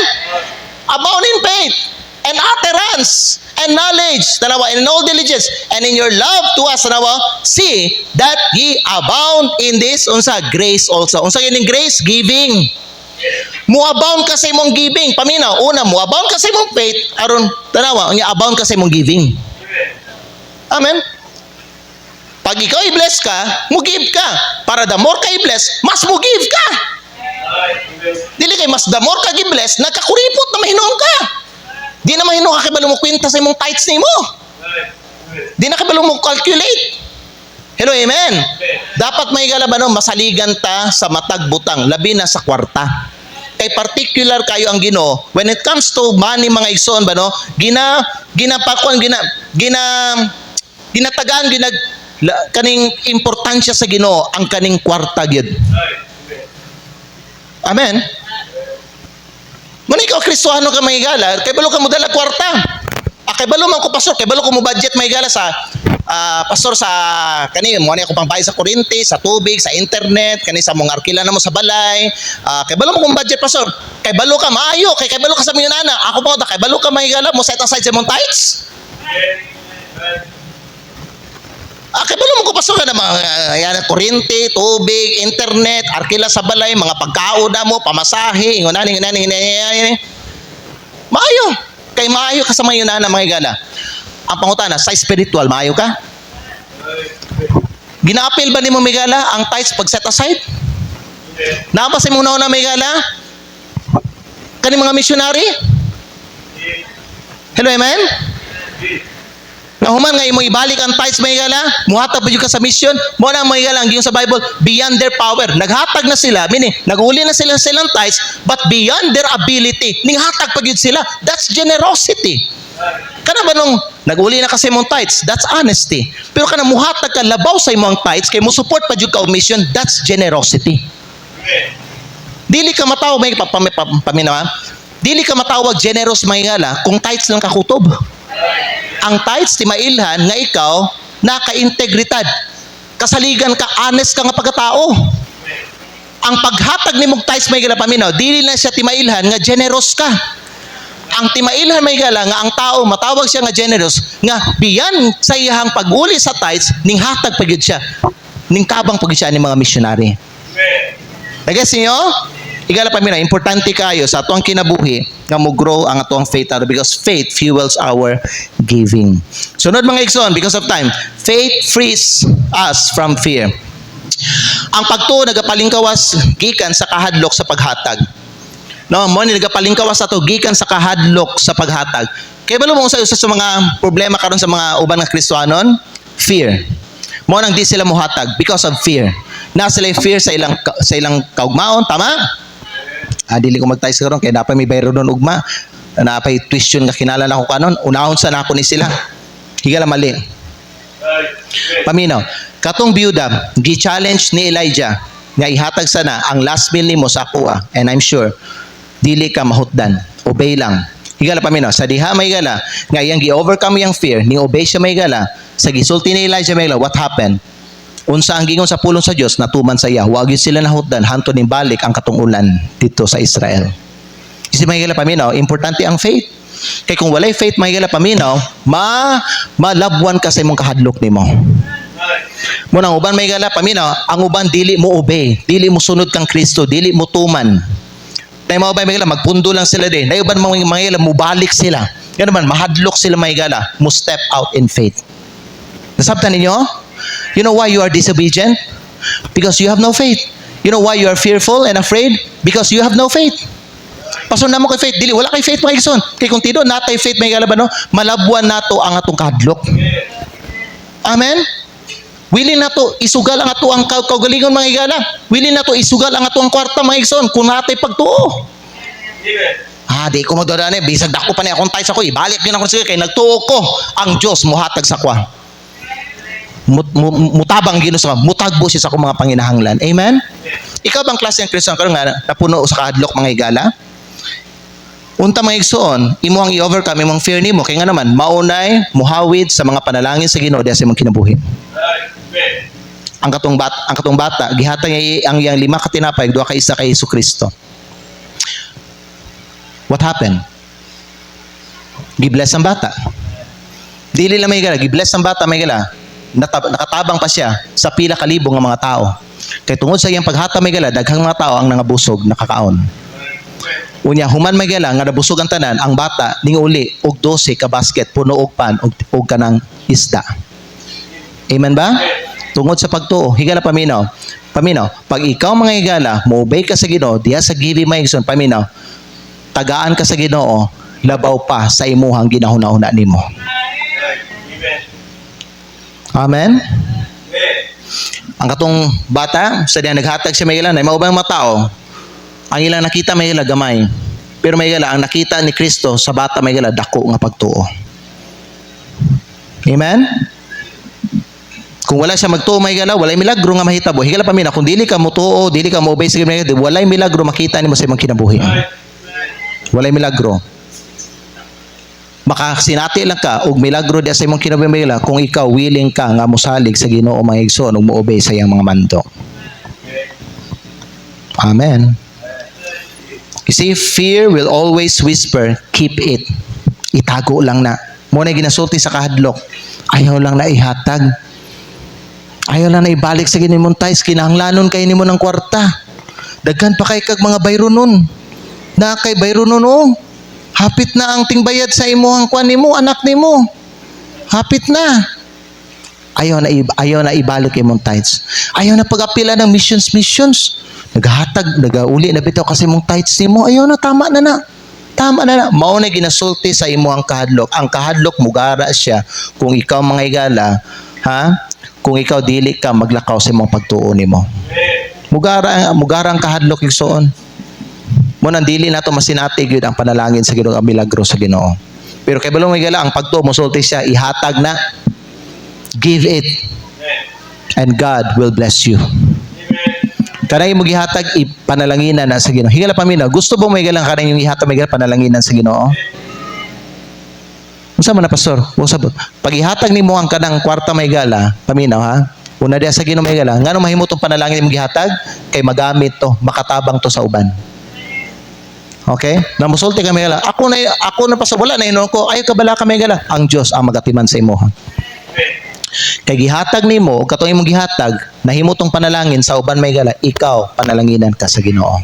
Abound in faith and utterance and knowledge, tanawa, and in all diligence, and in your love to us, tanawa, see that ye abound in this, unsa, grace also. Unsa yun grace? Giving. Muabound ka sa imong giving. Paminaw, una, muabound ka sa imong faith, aron, tanawa, abound ka sa imong giving. Amen? Pag ikaw i-bless ka, mu-give ka. Para the more ka i-bless, mas mu-give ka. Dili kay mas the more ka i-bless, nagkakuripot na mahinom ka. Di na mahino ka kibalo mo kwenta sa imong tithes nimo. Di na kibalo mo calculate. Hello, amen. Dapat may galaban masaligan ta sa matagbutang, labi na sa kwarta. Kay particular kayo ang Ginoo when it comes to money mga igsoon ba no? Ginatagaan kaning importansya sa Ginoo ang kaning kwarta gyud. Amen. Muna ikaw Kristohano ka may gala, kay balo ka mo dala kwarta. Kay balo man ko pastor, kay balo ko mo budget may gala sa pastor sa kani mo ani ako pangbayad sa kuryente, sa tubig, sa internet, kani sa mong arkila na mo sa balay. Kay balo mo kung budget pastor, kay balo ka maayo, kay balo ka sa mga nana. Ako pa kay balo ka may gala mo set aside sa mong tithes. Kay balo mo ko pastor ka na mga kuryente, tubig, internet, arkila sa balay, mga pagkaon na mo, pamasahe, ingonani. Maayo. Kay maayo ka sa mga na mga gala. Ang pangutana, sa spiritual, maayo ka? Gina-appeal ba ni mo may gala ang tithes pag set aside? Napasin mo na may gala? Kani mga missionary? Hello, amen? Nahuman nga imong ibalik ang tithes may gala, muhatag pa jud ka sa mission, mo na may gala ang giyon sa Bible, beyond their power. Naghatag na sila, naguli na sila silang tithes, but beyond their ability, ninghatag pa jud sila. That's generosity. Kana ba nung naguli na kasi imong tithes, that's honesty. Pero kana muhatag ka labaw sa imong tithes kay mo support pa jud ka og mission, that's generosity. Dili ka matawag may paminawa. Dili ka matawag generous may gala kung tithes lang kakutob. Ang tithes ti mailhan nga ikaw naka-integridad. Kasaligan ka, honest ka nga pagkatao. Ang paghatag ni mong tithes may gala paminaw, dili na siya ti mailhan nga generous ka. Ang ti mailhan may gala nga ang tao matawag siya nga generous nga beyond sa iyang pag-uli sa tithes ning hatag pagid siya. Ning tabang pagid siya ni mga missionary. Nagets niyo? Igala paminaw, importante kayo sa atong kinabuhi nga mo grow ang atong faith because faith fuels our giving. Sunod mga igsoon, because of time, faith frees us from fear. Ang pagtuo nagapalingkawas gikan sa kahadlok sa paghatag. No, mo ni nagapalingkawas ato gikan sa kahadlok sa paghatag. Kay balo mo sa mga problema karon sa mga uban nga Kristohanon, fear. Mo nang di sila mohatag because of fear. Na sila fear sa ilang kaugmaon, tama? Dili ko magtayos karon kay dapat may bayro doon ugma. napay question nga kinala na ko kanon, unahon sa nako ni sila. Higala mali. Paminaw, katong biyuda, gi-challenge ni Elijah nga ihatag sana ang last meal nimo sa akuha, and I'm sure dili ka mahutdan, obey lang. Higala paminaw, sa diha may gala nga iyang gi-overcome yung fear, ni obey siya may gala, sa gisulti ni Elijah may gala, what happened? Unsa ang gingon sa pulong sa Dios, natuman sa iya, wa gyud sila nahutdan hantud ning balik ang katungulan dito sa Israel. Kasi may gala paminaw, importante ang faith. Kay kung walay faith may gala paminaw, malabwan ka sa imong kahadlok nimo. Muna ang uban may gala paminaw, ang uban dili mo obey, dili mo sunod kang Kristo, dili mo tuman. Nay mga ubay may gala magpundo lang sila din. Nay uban mga gala mubalik sila. Yan naman mahadlok sila may gala, mo step out in faith. Nasabtan ninyo? You know why you are disobedient? Because you have no faith. You know why you are fearful and afraid? Because you have no faith. Pasun na mo kay faith, dili wala kay faith mga igsoon. Kay kung tido natay faith may gala ba no, malabuan nato ang atong kahadlok. Amen. Willing na to isugal ang ato ang kaugalingon mga igala. Willing na to isugal ang ato ang kwarta mga igsoon kung natay pagtuo. Di ko magdodane bisag dako pa ni akong tay sa ko ibalik gyud ako sige kay nagtuo ko ang Dios mohatag sa kwa. Mutabang Ginoo sa mutagbo siya sa akong mga panginahanglan. Amen. Ikaw bang klase ng Kristiyan karon nga napuno sa kahadlok mga igala? Unta mga igsoon, imo ang i-overcome imong fear nimo kay nga naman maunay muhawid sa mga panalangin sa Ginoo diha sa imong kinabuhi. Ang katong bata gihatag niya ang iyang 5 ka tinapay, 2 ka isa kay Hesukristo. What happened? Gi-bless ang bata. Dili lang may gala, gi-bless ang bata may gala. Nakatabang pa siya sa pila ka libo nga mga tao. Kay tungod sa iyang paghata may gala, daghang mga tao ang nangabusog, nakakaon. Unya human may gala nga nabusog ang tanan, ang bata ning-uli og 12 ka basket puno og pan og kanang isda. Amen ba? Tungod sa pagtuo, higala paminaw. Pag ikaw mga higala, mo-obey ka sa Ginoo, diha sa gili maigsoon paminaw, tagaan ka sa Ginoo, labaw pa sa imuhang ginahuna-una nimo. Amen? Ang katong bata, sa diyan naghatag siya may gala, na maubang mga tao, ang ilang nakita may gala gamay. Pero may gala, ang nakita ni Kristo sa bata may gala, dako nga pagtuo. Amen? Kung wala siya magtuo may gala, walay milagro nga mahitabo. Higala pa mina, kung dili ka mutuo, dili ka mo-obey sa Ginoo, walay milagro makita nimo sa imong kinabuhi. Walay milagro. Makasinati lang ka og milagro diha sa imong kinabuhi kung ikaw willing ka nga mosalig sa Ginoo mga igsoon ug mo-obey sa iyang mga mando. Amen. You see, fear will always whisper, keep it. Itago lang na. Mo na ginasulti sa kahadlok. Ayaw lang na ihatag. Ayaw lang na ibalik sa ginimong tais. Kinahanglanon kay nimo ng kwarta. Daghan pa kay kag mga bayro nun. Na kay bayro nun oh. Hapit na ang tingbayad sa imo ang kwan nimo, anak nimo. Hapit na. Ayaw na ibalik imong tithes. Ayaw na pag-apila ng missions. Nagauli na bitaw kasi imong tithes nimo. Ayaw na, tama na. Mao na ginasulti sa imo ang kahadlok. Ang kahadlok mugara siya kung ikaw mga igala, kung ikaw dili ka maglakaw sa imong pagtuo nimo. Mugara ang kahadlok igsoon. Mo nang dili nato masinati gyud ang panalangin sa Ginoo, ang milagro sa Ginoo. Pero kay balong igala ang pagtuo mosulti siya, ihatag na. Give it. And God will bless you. Kanay mo gihatag ipanalanginan na sa Ginoo. Higala paminaw, gusto mo may galang kanay yung ihatag may galang panalangin sa Ginoo? Unsa man na pastor? Pag ihatag nimo ang kanang kwarta may gala, paminaw ha. Una diya sa Ginoo may gala, ngano mahimo tong panalangin mo gihatag kay magamit to, makatabang to sa uban. Okay? Namusulti ka may gala. Ako na pastor, wala na hinon ko. Ay kabala ka may gala. Ang Dios ang magatiman sa imo ha. Kay gihatag nimo og katong imong gihatag, nahimo tong panalangin sa uban may gala, ikaw panalanginan ka sa Ginoo.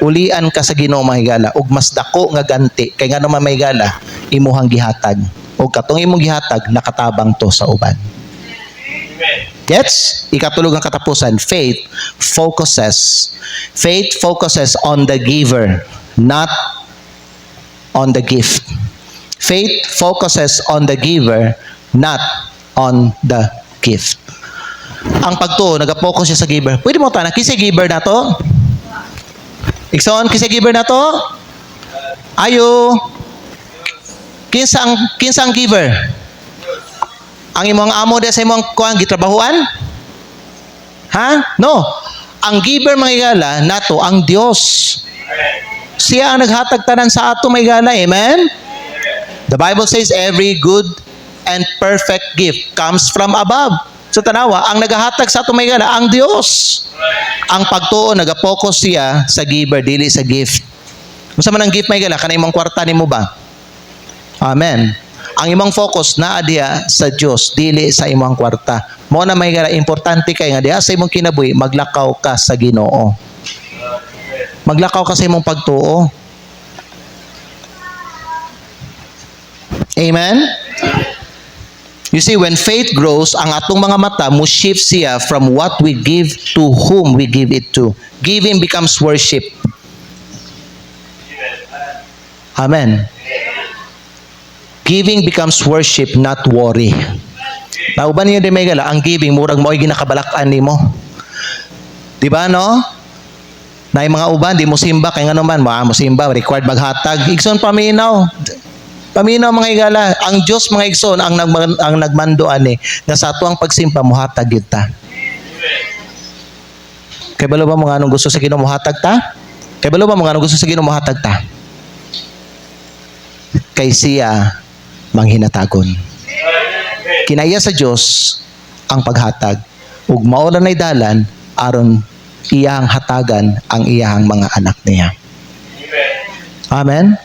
Ulian ka sa Ginoo may gala og mas dako nga ganti kay ngano man may gala imuhang gihatag og katong imong gihatag nakatabang to sa uban. Gets? Ikatulog ang katapusan, faith focuses on the giver, not on the gift. Faith focuses on the giver, not on the gift. Ang pagtuo, nag-focus siya sa giver. Pwede mo tanan, kisay giver na to? Ikson, kisay giver na to? Ayo. Kinsa ang giver? Ang imong amo diya sa imong kuan gitrabahuan? Ha? No. Ang giver mga higala nato ang Dios. Siya ang naghatag tanan sa ato mga higala. Amen? The Bible says every good and perfect gift comes from above. So tanawa, ang nagahatag sa ato mga higala ang Dios. Ang pagtuo nagapokus siya sa giver dili sa gift. Unsa man ang gift mga higala kanang imong kwarta nimo ba? Amen. Ang imong focus naa diha sa Dios dili sa imong kwarta. Mao na may importante kay nga diha sa imong kinabuhi maglakaw ka sa Ginoo. Maglakaw ka sa imong pagtuo. Amen. You see, when faith grows, ang atong mga mata mo shift siya from what we give to whom we give it to. Giving becomes worship. Amen. Giving becomes worship, not worry. Nauban niyo din may gala, ang giving, murag mo'y ginakabalak-an ni mo. Di ba, no? Na yung mga uban, di mo simba, kaya nga naman, mo simba, required maghatag. Igsoon paminaw. Paminaw mga igala. Ang Diyos mga igsoon, ang nagmandoan nga sa ato ang pagsimpa, muhatag yun ta. Kaya balo ba mga anong gusto sa Ginoo muhatag ta? Kaya balo ba mga anong gusto sa Ginoo muhatag ta? Kay siya manghinatagon. Kinaya sa Dios ang paghatag ug mao na nay dalan aron iyang hatagan ang iyang mga anak niya. Amen.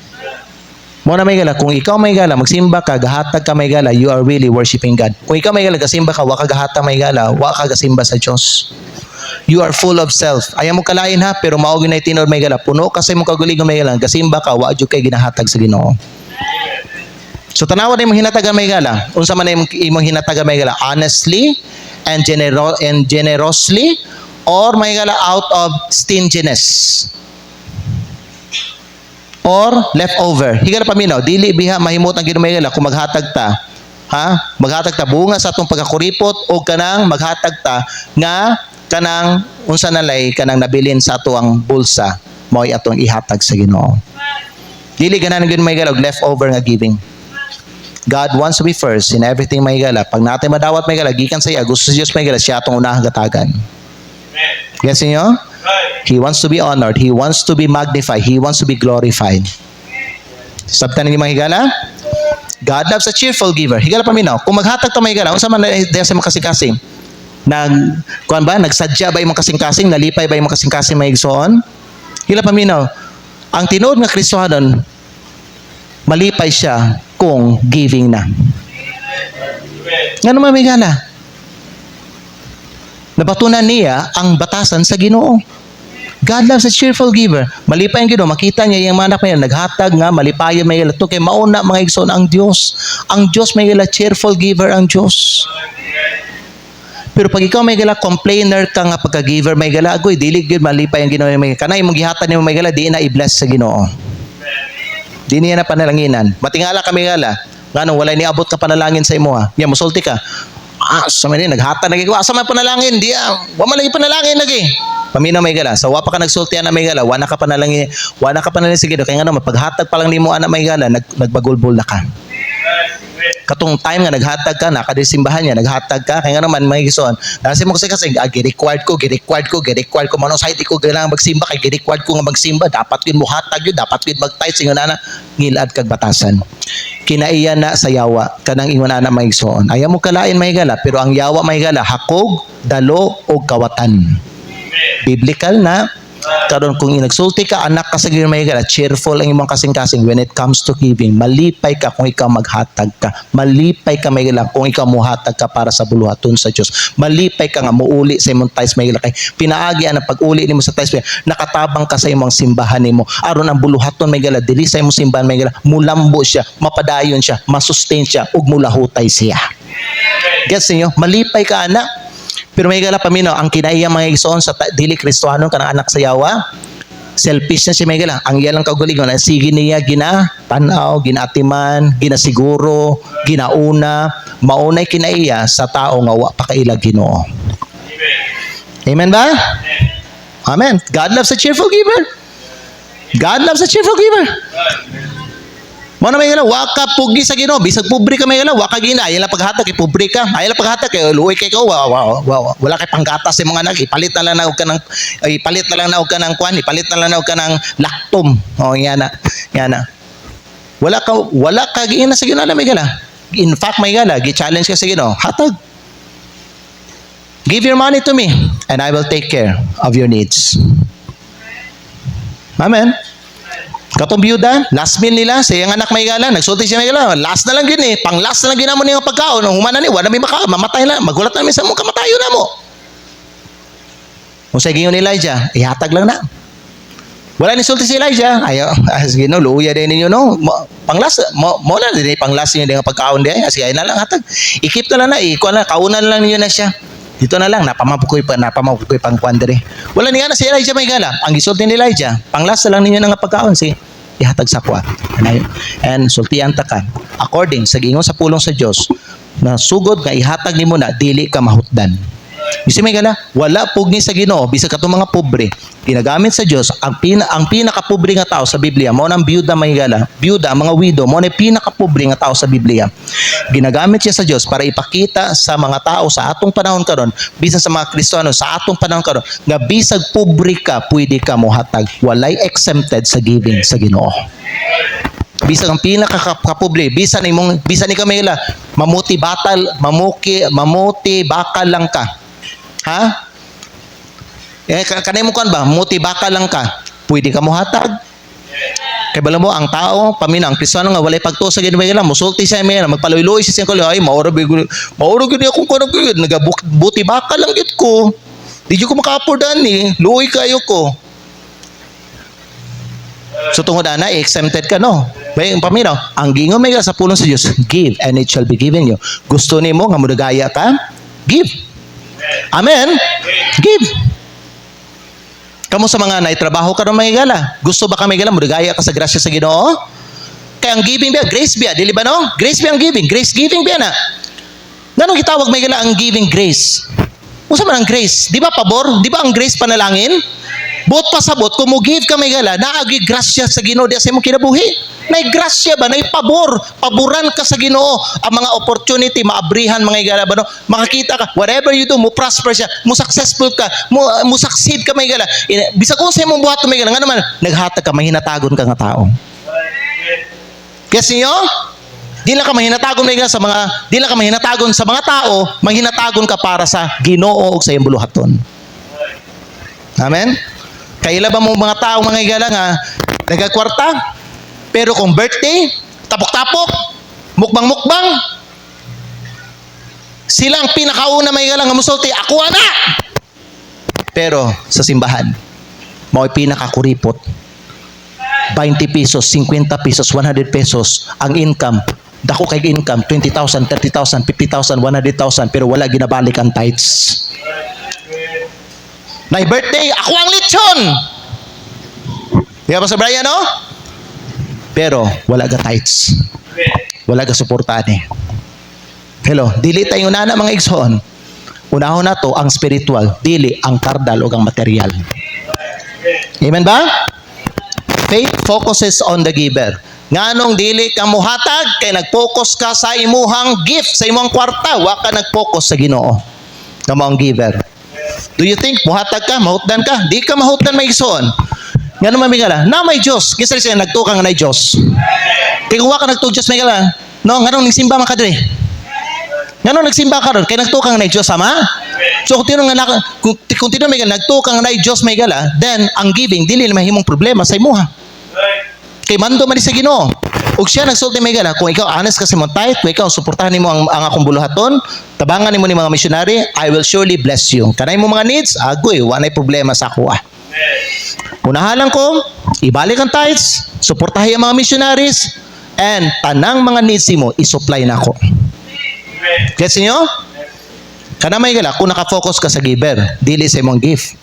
Mo na may gala kung ikaw may gala magsimba ka gahatag ka may gala, you are really worshiping God. Kung ikaw may gala gasimba ka wa ka gahatag may gala, wa ka gasimba sa Dios. You are full of self. Ayaw mo kalain ha, pero mao ginay tinod may gala. Puno ka sa imong kaguligon may gala, gasimba ka wa jud kay ginahatag sa Ginoo. So tanawa na imong hinatagan may gala. Unsa man imong hinatagan may gala? Honestly and generously or may gala out of stinginess? Or leftover? Higala paminaw, dili biha mahimot ang Ginoo may gala kung maghatag ta. Ha? Maghatag ta bunga sa atong pagkakuripot o kanang maghatag ta nga kanang unsa nalay kanang nabilin sa ato ang bulsa mo'y atong ihatag sa Ginoo. Dili ganahan gyud may gala leftover nga giving. God wants to be first in everything may gala. Pag natin madawat may gala, gikan sa iya, gusto sa Diyos may gala, siya itong unahang gatagan. Yes niyo? He wants to be honored. He wants to be magnified. He wants to be glorified. Sabtan ni mga higala? God loves a cheerful giver. Higala paminaw. Kung maghatag ta may higala, unsa man dahil sa mga kasing-kasing? Nagsadya ba yung mga kasing-kasing? Nalipay ba yung mga kasing-kasing may igsoon? Higala paminaw. Ang tinuod nga Kristohanon, malipay siya kung giving na. Nga naman may gala. Nabatunan niya ang batasan sa Ginoo. God loves a cheerful giver. Malipay ang Ginoo, makita niya yung mga anak niya naghatag nga, malipayan may gala. Ito kay mauna mga igsoon ang Diyos. Ang Diyos may gala, cheerful giver ang Diyos. Pero pag ikaw may gala, complainer ka nga pagka-giver may gala, agoy, dili gyud malipay ang Ginoo may gala. Kanay mong gihatag nimo may gala, di na i-bless sa Ginoo. Di niya na panalanginan. Matingala kami gala. Ngano walay niabot ka panalangin sa imo ha. Nya musulti ka. Sa man naghata lagi ko. Asa man panalangin? Di wa man lagi panalangin lagi. Paminaw may gala. Sa wa pa ka nagsulti ana may gala, wa na ka panalangin sige do kay ngano mapaghatag pa lang nimo ana may gala, nagbagulbol na ka. Katong time nga naghatag ka, nakadesimbahan niya, naghatag ka, kaya nga naman may gison. Kasi mo kasi gi-required ko, manong side ko kailangan magsimba, kay gi-required ko nga magsimba, dapat yun mo hatag yun, dapat yun mag-tithe, ingon na, ngilad kag batasan. Kinaiya na sa yawa, kanang ingon na may gison. Ayaw mo kalain may gala, pero ang yawa may gala, hakog, dalo, o kawatan. Biblical na, karon kung inagsulti ka, anak ka sa Ginoo may gala, cheerful ang imong kasing-kasing when it comes to giving. Malipay ka kung ikaw maghatag ka. Malipay ka may gala kung ikaw muhatag ka para sa buluhaton sa Dios. Malipay ka nga muuli sa imong tithes may gala kay pinaagi ang pag-uli nimo sa tithes nakatabang ka sa imong simbahan nimo. Aron ang buluhaton may gala dili sa imong simbahan may gala, mulambo siya, mapadayon siya, masustain siya ug mulahutay siya. Gets niyo? Malipay ka ana. Pero may gala paminaw, ang kinaiya mga igsoon sa dili Kristohanon kanang anak sa yawa, selfish na siya may gala. Ang iyalang kaugalingon, sige niya ginatanaw, ginatiman, ginasiguro, ginauna, maunay kinaiya sa tao nga wa pa kaila Ginoo. Amen ba? Amen. God loves a cheerful giver. God loves a cheerful giver. Mo na may gala, wa ka pugi sa Ginoo, bisag pobre ka may gala, wa ka gina, ayan lang paghatag kay pobre ka. Ayan lang paghatag kay luoy kay ko, wala kay panggatas sa mga anak, ipalit na lang na og kanang ipalit na lang na og kanang kwan, ipalit na lang na og kanang lactum. Oh, yan na. Yan na. Wala ka gina sa Ginoo na may gala. In fact, may gala, gi-challenge ka sa Ginoo, hatag. Give your money to me and I will take care of your needs. Amen. Katong biyuda, last meal nila, sa iyang anak may gala, nagsulti siya may gala, last na lang gini, pang last na lang ginamon niya ang pagkaon, humana ni, wala may mamatay na, magulat na minsan mo, kamatayo na mo. Kung sa gingon ni Elijah, ihatag lang na. Wala ni sulti si Elijah, ayaw, sige no, luuya din ninyo no, pang last, mo na din, pang last niyo din ang pagkaon din, sige na lang hatag, ikip na lang na, ikuha na, kaunan lang ninyo na siya. Dito na lang, napamapukoy pang kwandere. Wala niya na si Elijah may gala. Ang gisulti ni Elijah, panglas na lang ninyo nga pagkaon si ihatag sa kwa. And sultian ta ka. According sa giingon sa pulong sa Dios, na sugod nga ihatag nimo na dili ka mahutdan. Bisi may gala, wala pugni sa Ginoo bisag katong mga pobre. Ginagamit sa Dios ang pinakapobre nga tao sa Biblia, mao nang biyuda may gala. Biyuda, ang mga widow, mao na pinakapobre nga tao sa Biblia. Ginagamit siya sa Dios para ipakita sa mga tao sa atong panahon karon, bisan sa mga Kristiyano sa atong panahon karon, nga bisag pobre ka, pwede ka mohatag. Walay exempted sa giving sa Ginoo. Bisag ang pinakapobre, bisan ni Camila, mamuti bakal lang ka. Ha? Kanay mo kan ba? Muti baka lang ka. Pwede ka mo hatag. Kay bala mo ang tao, paminaw ang Kristiyano nga walay pagtuo sa Ginoo lang, musulti siya may magpaluy-luy siya ko ay maoro gid ako kuno gid nagabuti baka lang gid ko. Di ko maka-afford ani, luoy kayo ko. So tungod ana exempted ka no. May paminaw, ang gingon may sa pulong sa Dios, give and it shall be given you. Gusto nimo nga mudagaya ka? Give. Amen? Give. Kamu sa mga naitrabaho ka ron may gala. Gusto ba ka may gala? Mudagaya ka sa grasya sa Ginoo? Kaya ang giving biya, grace biya. Dili ba no? Grace biya ang giving. Grace giving biya na. Nanong gitawag may gala ang giving grace? Usa man ang grace? Di ba pabor? Di ba ang grace panalangin? Bot pasabot, kung mo give ka may gala, naagi grasya sa Ginoo di sa imong kinabuhi. Nay grasya ba? Nay pabor. Paboran ka sa Ginoo. Ang mga opportunity, maabrihan mga gala ba no? Makakita ka, whatever you do, mo prosper siya, mo successful ka, mo succeed ka may gala. Bisag kung sa imong buhat may gala, nga naman, naghatag ka, mahinatagon ka nga tao. Kasi nyo? Di lang ka mahinatagon may gala sa mga, di lang ka mahinatagon sa mga tao, mahinatagon ka para sa Ginoo o sa iyong buluhaton. Amen? Kaila ba mo mga tao mga igala nga nagkakwarta? Pero kung birthday, tapok-tapok, mukbang-mukbang, sila ang pinakauna mga igala nga musulti, ako na! Pero sa simbahan, mao'y pinakakuripot. 20 pesos, 50 pesos, 100 pesos ang income. Dako kay income, 20,000, 30,000, 50,000, 100,000, pero wala ginabalik ang tithes. Na birthday, ako ang lechon. Di ba sa Brian, no? Pero wala ka tithes. Wala ka suportahan eh. Hello, dili tayo na mga igsoon. Unahon na to ang spiritual, dili ang kardal o ang material. Amen ba? Faith focuses on the giver. Nganong dili ka muhatag kay nag-focus ka sa imuhang gift, sa imong kwarta, wa ka nag-focus sa Ginoo. Nga mo ang giver. Do you think muhatag ka, mahutdan ka? Di ka mahutdan may igsoon. Nga naman may gala, na may Diyos. Kisa siya nagtukang na Diyos. Kaya kung ka nagtug Diyos may gala, no, nga nung nagsimba man ka dre. Nga nung nagsimba ka ron, kaya nagtukang na Diyos, sama? So kung tinong may gala, nagtukang na Diyos may gala, then ang giving, dili na mahimong problema sa imuha. Kay mando man sa Ginoo. Ug siya nagsulti may gala, kung ikaw honest ka sa mong tithe, kung ikaw suportahan nimo ang akong buluhaton, tabangan nimo ni mga missionary, I will surely bless you. Kanay mo mga needs, agoy, walay problema sa ako. Unahalan ko, ibalik ang tithes, suportahan ang mga missionaries, and tanang mga needs mo, isupply na ako. Gets niyo? Kana may gala, kung nakafocus ka sa giver, dili sa imong gift.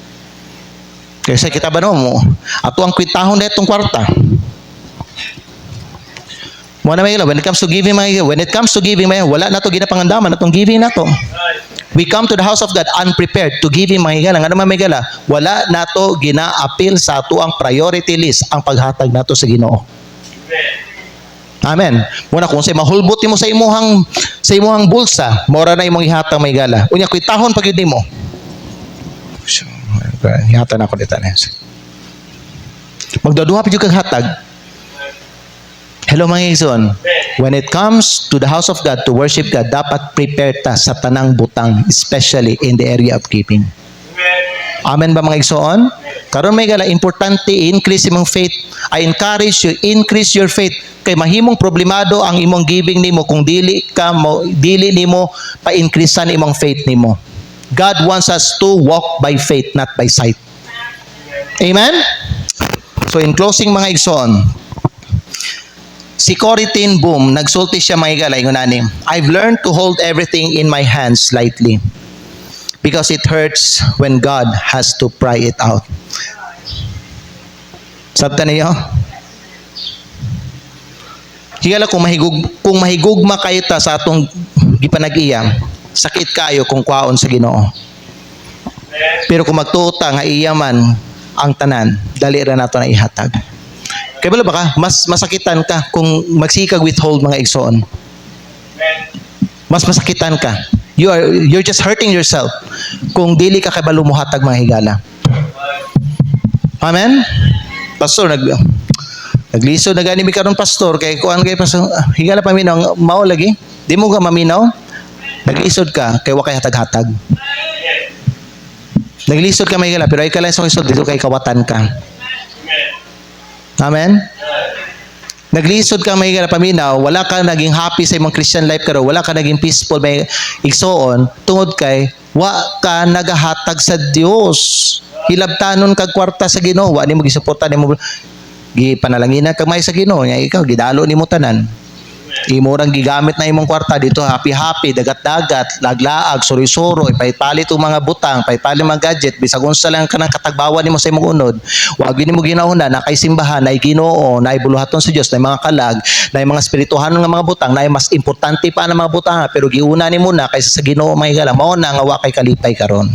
Kasi kita ba no mo, ato ang kwintahon na itong kwarta. When it comes to giving, wala na to ginapangandaman atong giving na to. We come to the house of God unprepared to give Him mga higala. Nga naman mga higala, wala nato gina-appeal sa ato ang priority list ang paghatag nato sa Ginoo. Amen. Muna kung say mahulbot mo sa imuhang bulsa, mora na imong ihatag mga higala. Unya kuitahon pag yun mo. Ihatag na ako dito. Magdaduha pa yung kaghatag. Hello mga igsoon. When it comes to the house of God, to worship God, dapat prepare ta sa tanang butang, especially in the area of giving. Amen ba mga igsoon? Karon may gala, importante increase imong faith. I encourage you, increase your faith. Kay mahimong problemado ang imong giving nimo kung dili nimo pa-increasean imong faith nimo. God wants us to walk by faith, not by sight. Amen? So in closing mga igsoon, si Corrie ten Boom, nagsulti siya mga higala, ingon ani, I've learned to hold everything in my hands lightly because it hurts when God has to pry it out. Sabta niyo? Higala, kung mahigugma kayo ta sa atong gipanag-iya, sakit kayo kung kwaon sa Ginoo. Pero kung magtuota nga iya man ang tanan, dali ra nato na ihatag. Kaya bala ba ka, mas masakitan ka kung magsikag withhold mga igsoon. Mas masakitan ka. You're just hurting yourself kung dili ka kabalo mo hatag mga higala. Amen? Pastor, naglisod na gani mi karon pastor kay kuan kay pastor, higala paminaw mao lagi. Di mo ka maminaw. Naglisod ka kay wa kay hatag-hatag. Naglisod ka mahigala pero ay ka lang sa isod dito kay kawatan ka. Amen? Naglisod ka mahigala paminaw, wala ka naging happy sa imong Christian life karo, wala ka naging peaceful may igsoon tungod kay wa ka nagahatag sa Dios. Hilabtanon kag kwarta sa Ginoo, wa nimo gisuporta nimo gipanalangina kag may sa Ginoo, nya ikaw gidalo nimo tanan. Imurang gigamit na imong kwarta dito happy-happy, dagat-dagat, laglaag, suri-suro, ipaipalit og mga butang, ipaipalit mga gadget, bisag unsa lang kanang katagbawan nimo sa imong unod. Wa gyud nimo ginahuna na kay simbahan, nay Ginoo, nay buluhaton sa Dios, nay mga kalag, nay mga espirituhanon nga mga butang, nay mas importante pa na mga butang, pero giuna nimo na kaysa sa Ginoo may higala, mao na nga wa kay kalipay karon.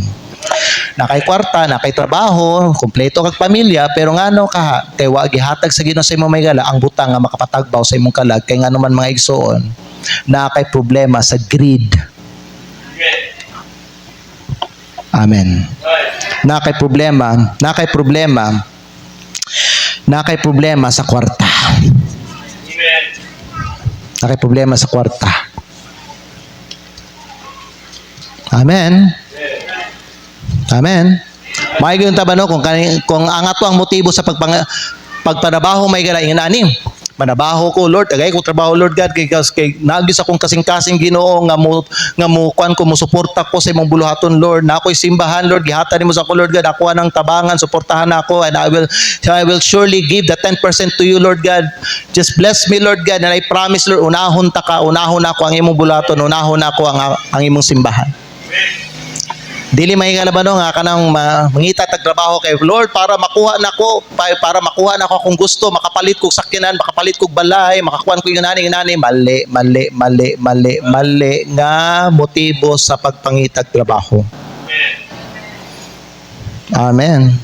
Nakay kwarta, nakay trabaho, kumpleto kag pamilya, pero ngano ka kay wa gihatag sa Ginoo sa imong mahigala ang butang nga makapatagbaw sa imong kalag kay ngano man mga igsoon, nakay problema sa greed. Amen. Nakay problema sa kwarta. Nakay problema sa kwarta. Amen. Amen. Maayong tabano kung ang ato ang motibo sa pagpanabaho may gala ingani. Manabaho ko Lord, agay ko trabaho Lord God kay nagis akong kasing-kasing Ginoo nga mo kuan ko mo suporta ko sa imong buluhaton Lord. Na ako'y simbahan Lord, gihatan nimo sa ako Lord God, ako anang tabangan, suportahan ako and I will surely give the 10% to you Lord God. Just bless me Lord God and I promise Lord unahon ako ang imong buluhaton, unahon ako ang imong simbahan. Dili mahigala ba no nga kanang mangita tag trabaho kay Lord para makuha nako akong gusto, makapalit kog sakyanan, makapalit kog balay, makakuan ko yung nani mali nga motibo sa pagpangitag trabaho. Amen.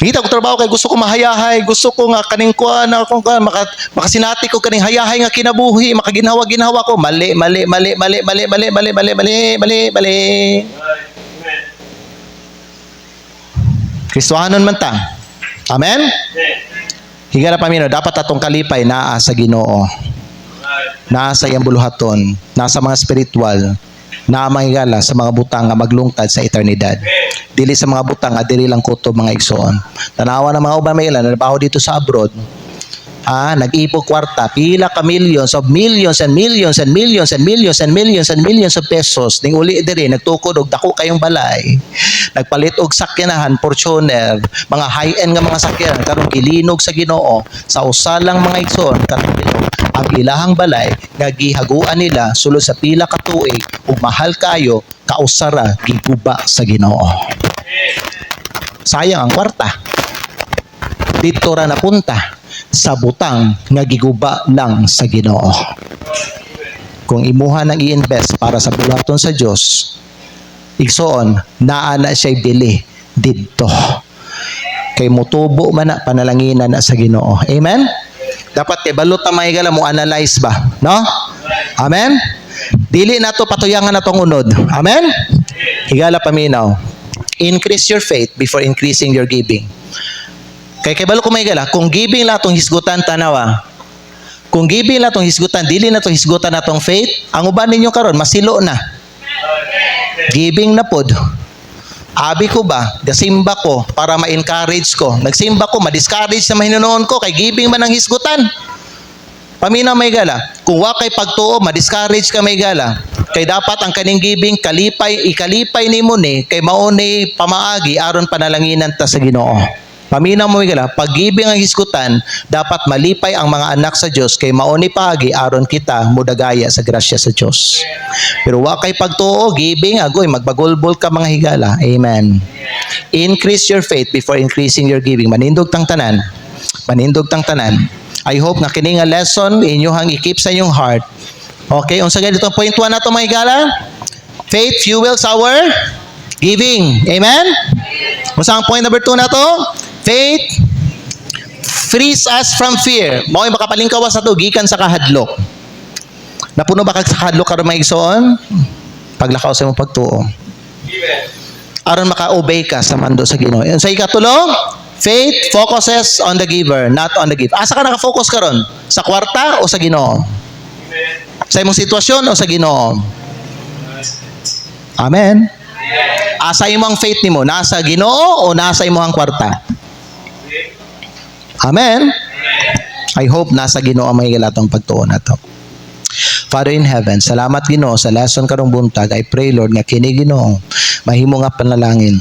Kita ko trabaho kay gusto ko mahayahay, gusto ko nga kaning kuan ako makasinati ko kaning hayahay nga kinabuhi, makaginhawa ko mali. Kristohanon man ta. Amen. Higala pamino dapat atong kalipay naa sa Ginoo. Naa sa iyang buluhaton, nasa mga spiritual, naa mahigala sa mga butang nga maglungtad sa eternidad. Dili sa mga butang nga dili lang kutob mga igsoon. Tanawa ng mga uban may ilan nabaho dito sa abroad. Nag-ipog kwarta, pila ka millions of pesos. Ning uli diri nagtukod og dako kayong balay. Nagpalit og sakyanahan, Fortuner, mga high-end nga mga sakyanan karon gilinog sa Ginoo sa usalang mga igsoon karon ang ilahang balay nga gihaguan nila sulod sa pila ka tuig ug mahal kayo kausara giguba sa Ginoo. Sayang ang kwarta. Dito ra napunta sa butang nga giguba lang sa Ginoo. kung imuha nang i-invest para sa buhaton sa Dios, igsoon naa na siya bili didto. Kay mutubo man na panalanginan na sa Ginoo. Amen. Dapat kay balot ta mahigala mo analyze ba, no? Amen. Dili na to patuyangan natong unod. Amen. Higala paminaw. Increase your faith before increasing your giving. Kay balo ko mahigala, kung giving la tong hisgutan tanawa. Kung giving la tong hisgutan, dili na tong hisgutan natong faith, ang uban ninyo karon masilo na. Giving na pod. Abi ko ba, gasimba ko para ma-encourage ko. Nagsimba ko, ma-discourage na mahinunoon ko, kay giving man ang hisgutan. Paminaw may gala, kung wa kay pagtuo, ma-discourage ka may gala. Kay dapat ang kaning giving, ikalipay ni mo ni, kay mauni pamaagi, aron panalanginan ta sa Ginoo. Paminaw mo may gala, pag giving ang hisgutan, dapat malipay ang mga anak sa Dios kay mauni paagi, aron kita mudagaya sa grasya sa Dios. Pero wa kay pagtuo, giving, agoy, magbagulbol ka mga higala. Amen. Increase your faith before increasing your giving. Manindog tang tanan. Manindog tang tanan. I hope nga kini nga lesson inyohang i-keep sa inyong heart. Okay, unsa gani itong point 1 nato mga higala? Faith fuels our giving. Amen? Unsa ang point number 2 nato? Faith frees us from fear. Mao'y makapalingkawa sa to gikan sa kahadlok. Napuno ba kag sa kahadlok karon mga igsoon? Paglakaw sa imong pagtuo. Aron maka-obey ka sa mando sa Ginoo. Sa ikatulo, faith focuses on the giver, not on the gift. Asa ka naka-focus karon? Sa kwarta o sa Ginoo? Sa imong sitwasyon o sa Ginoo? Amen. Asa imong faith nimo? Nasa Ginoo o nasa imong kwarta? Amen. I hope nasa Ginoo ang may gilatong pagtuon nato. Father in heaven, salamat Ginoo sa lesson karong buntag. I pray Lord nga kini Ginoo mahimo nga panalangin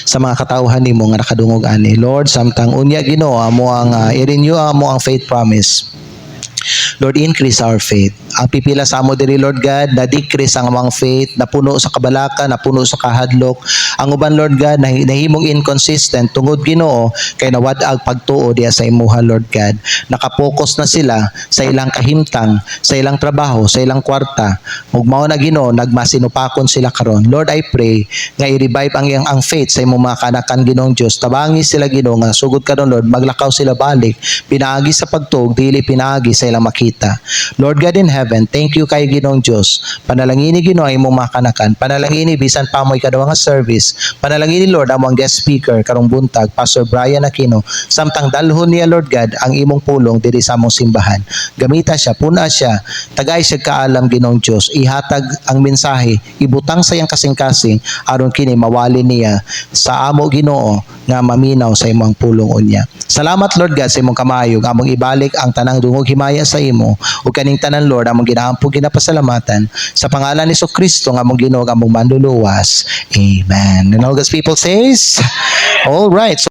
sa mga katawhan nimo nga nakadungog ani. Lord, samtang unya Ginoo amo ang i-renew amo ang faith promise. Lord, increase our faith. Ang pipila sa amo diri Lord God, na-decrease ang among faith, napuno sa kabalaka, napuno sa kahadlok. Ang uban Lord God, nahimong inconsistent tungod Ginoo kay nawad-ag pagtuo diya sa imuha Lord God. Nakapokus na sila sa ilang kahimtang, sa ilang trabaho, sa ilang kwarta. Ug mao na Ginoo, nagmasinupakon sila karon. Lord, I pray nga i-revive ang faith sa imong mga kanakan Ginoong Dios. Tabangi sila Ginoo nga sugod karon Lord, maglakaw sila balik, pinaagi sa pagtuog, dili pinaagi sa ilang makita. Lord God in heaven, thank you kay Ginoong Dios. Panalangini Ginoo ay imong makanakan. Panalangini bisan pa mo'y kadawa nga service. Panalangini Lord amo ang guest speaker karong buntag, Pastor Brian Aquino. Samtang dalhon niya Lord God ang imong pulong diri sa among simbahan. Gamita siya, puna siya, tagay siya kaalam Ginoong Dios. Ihatag ang mensahe, ibutang sa iyang kasing-kasing aron kini mawali niya sa amo Ginoo nga maminaw sa imong pulong unya. Salamat Lord God sa imong kamayog, among ibalik ang tanang dungog himaya sa imo ug kaning tanan Lord among ginaampo ginapasalamatan sa pangalan ni Kristo nga among Ginoo among manluluwas. Amen. And all God's people says, all right. So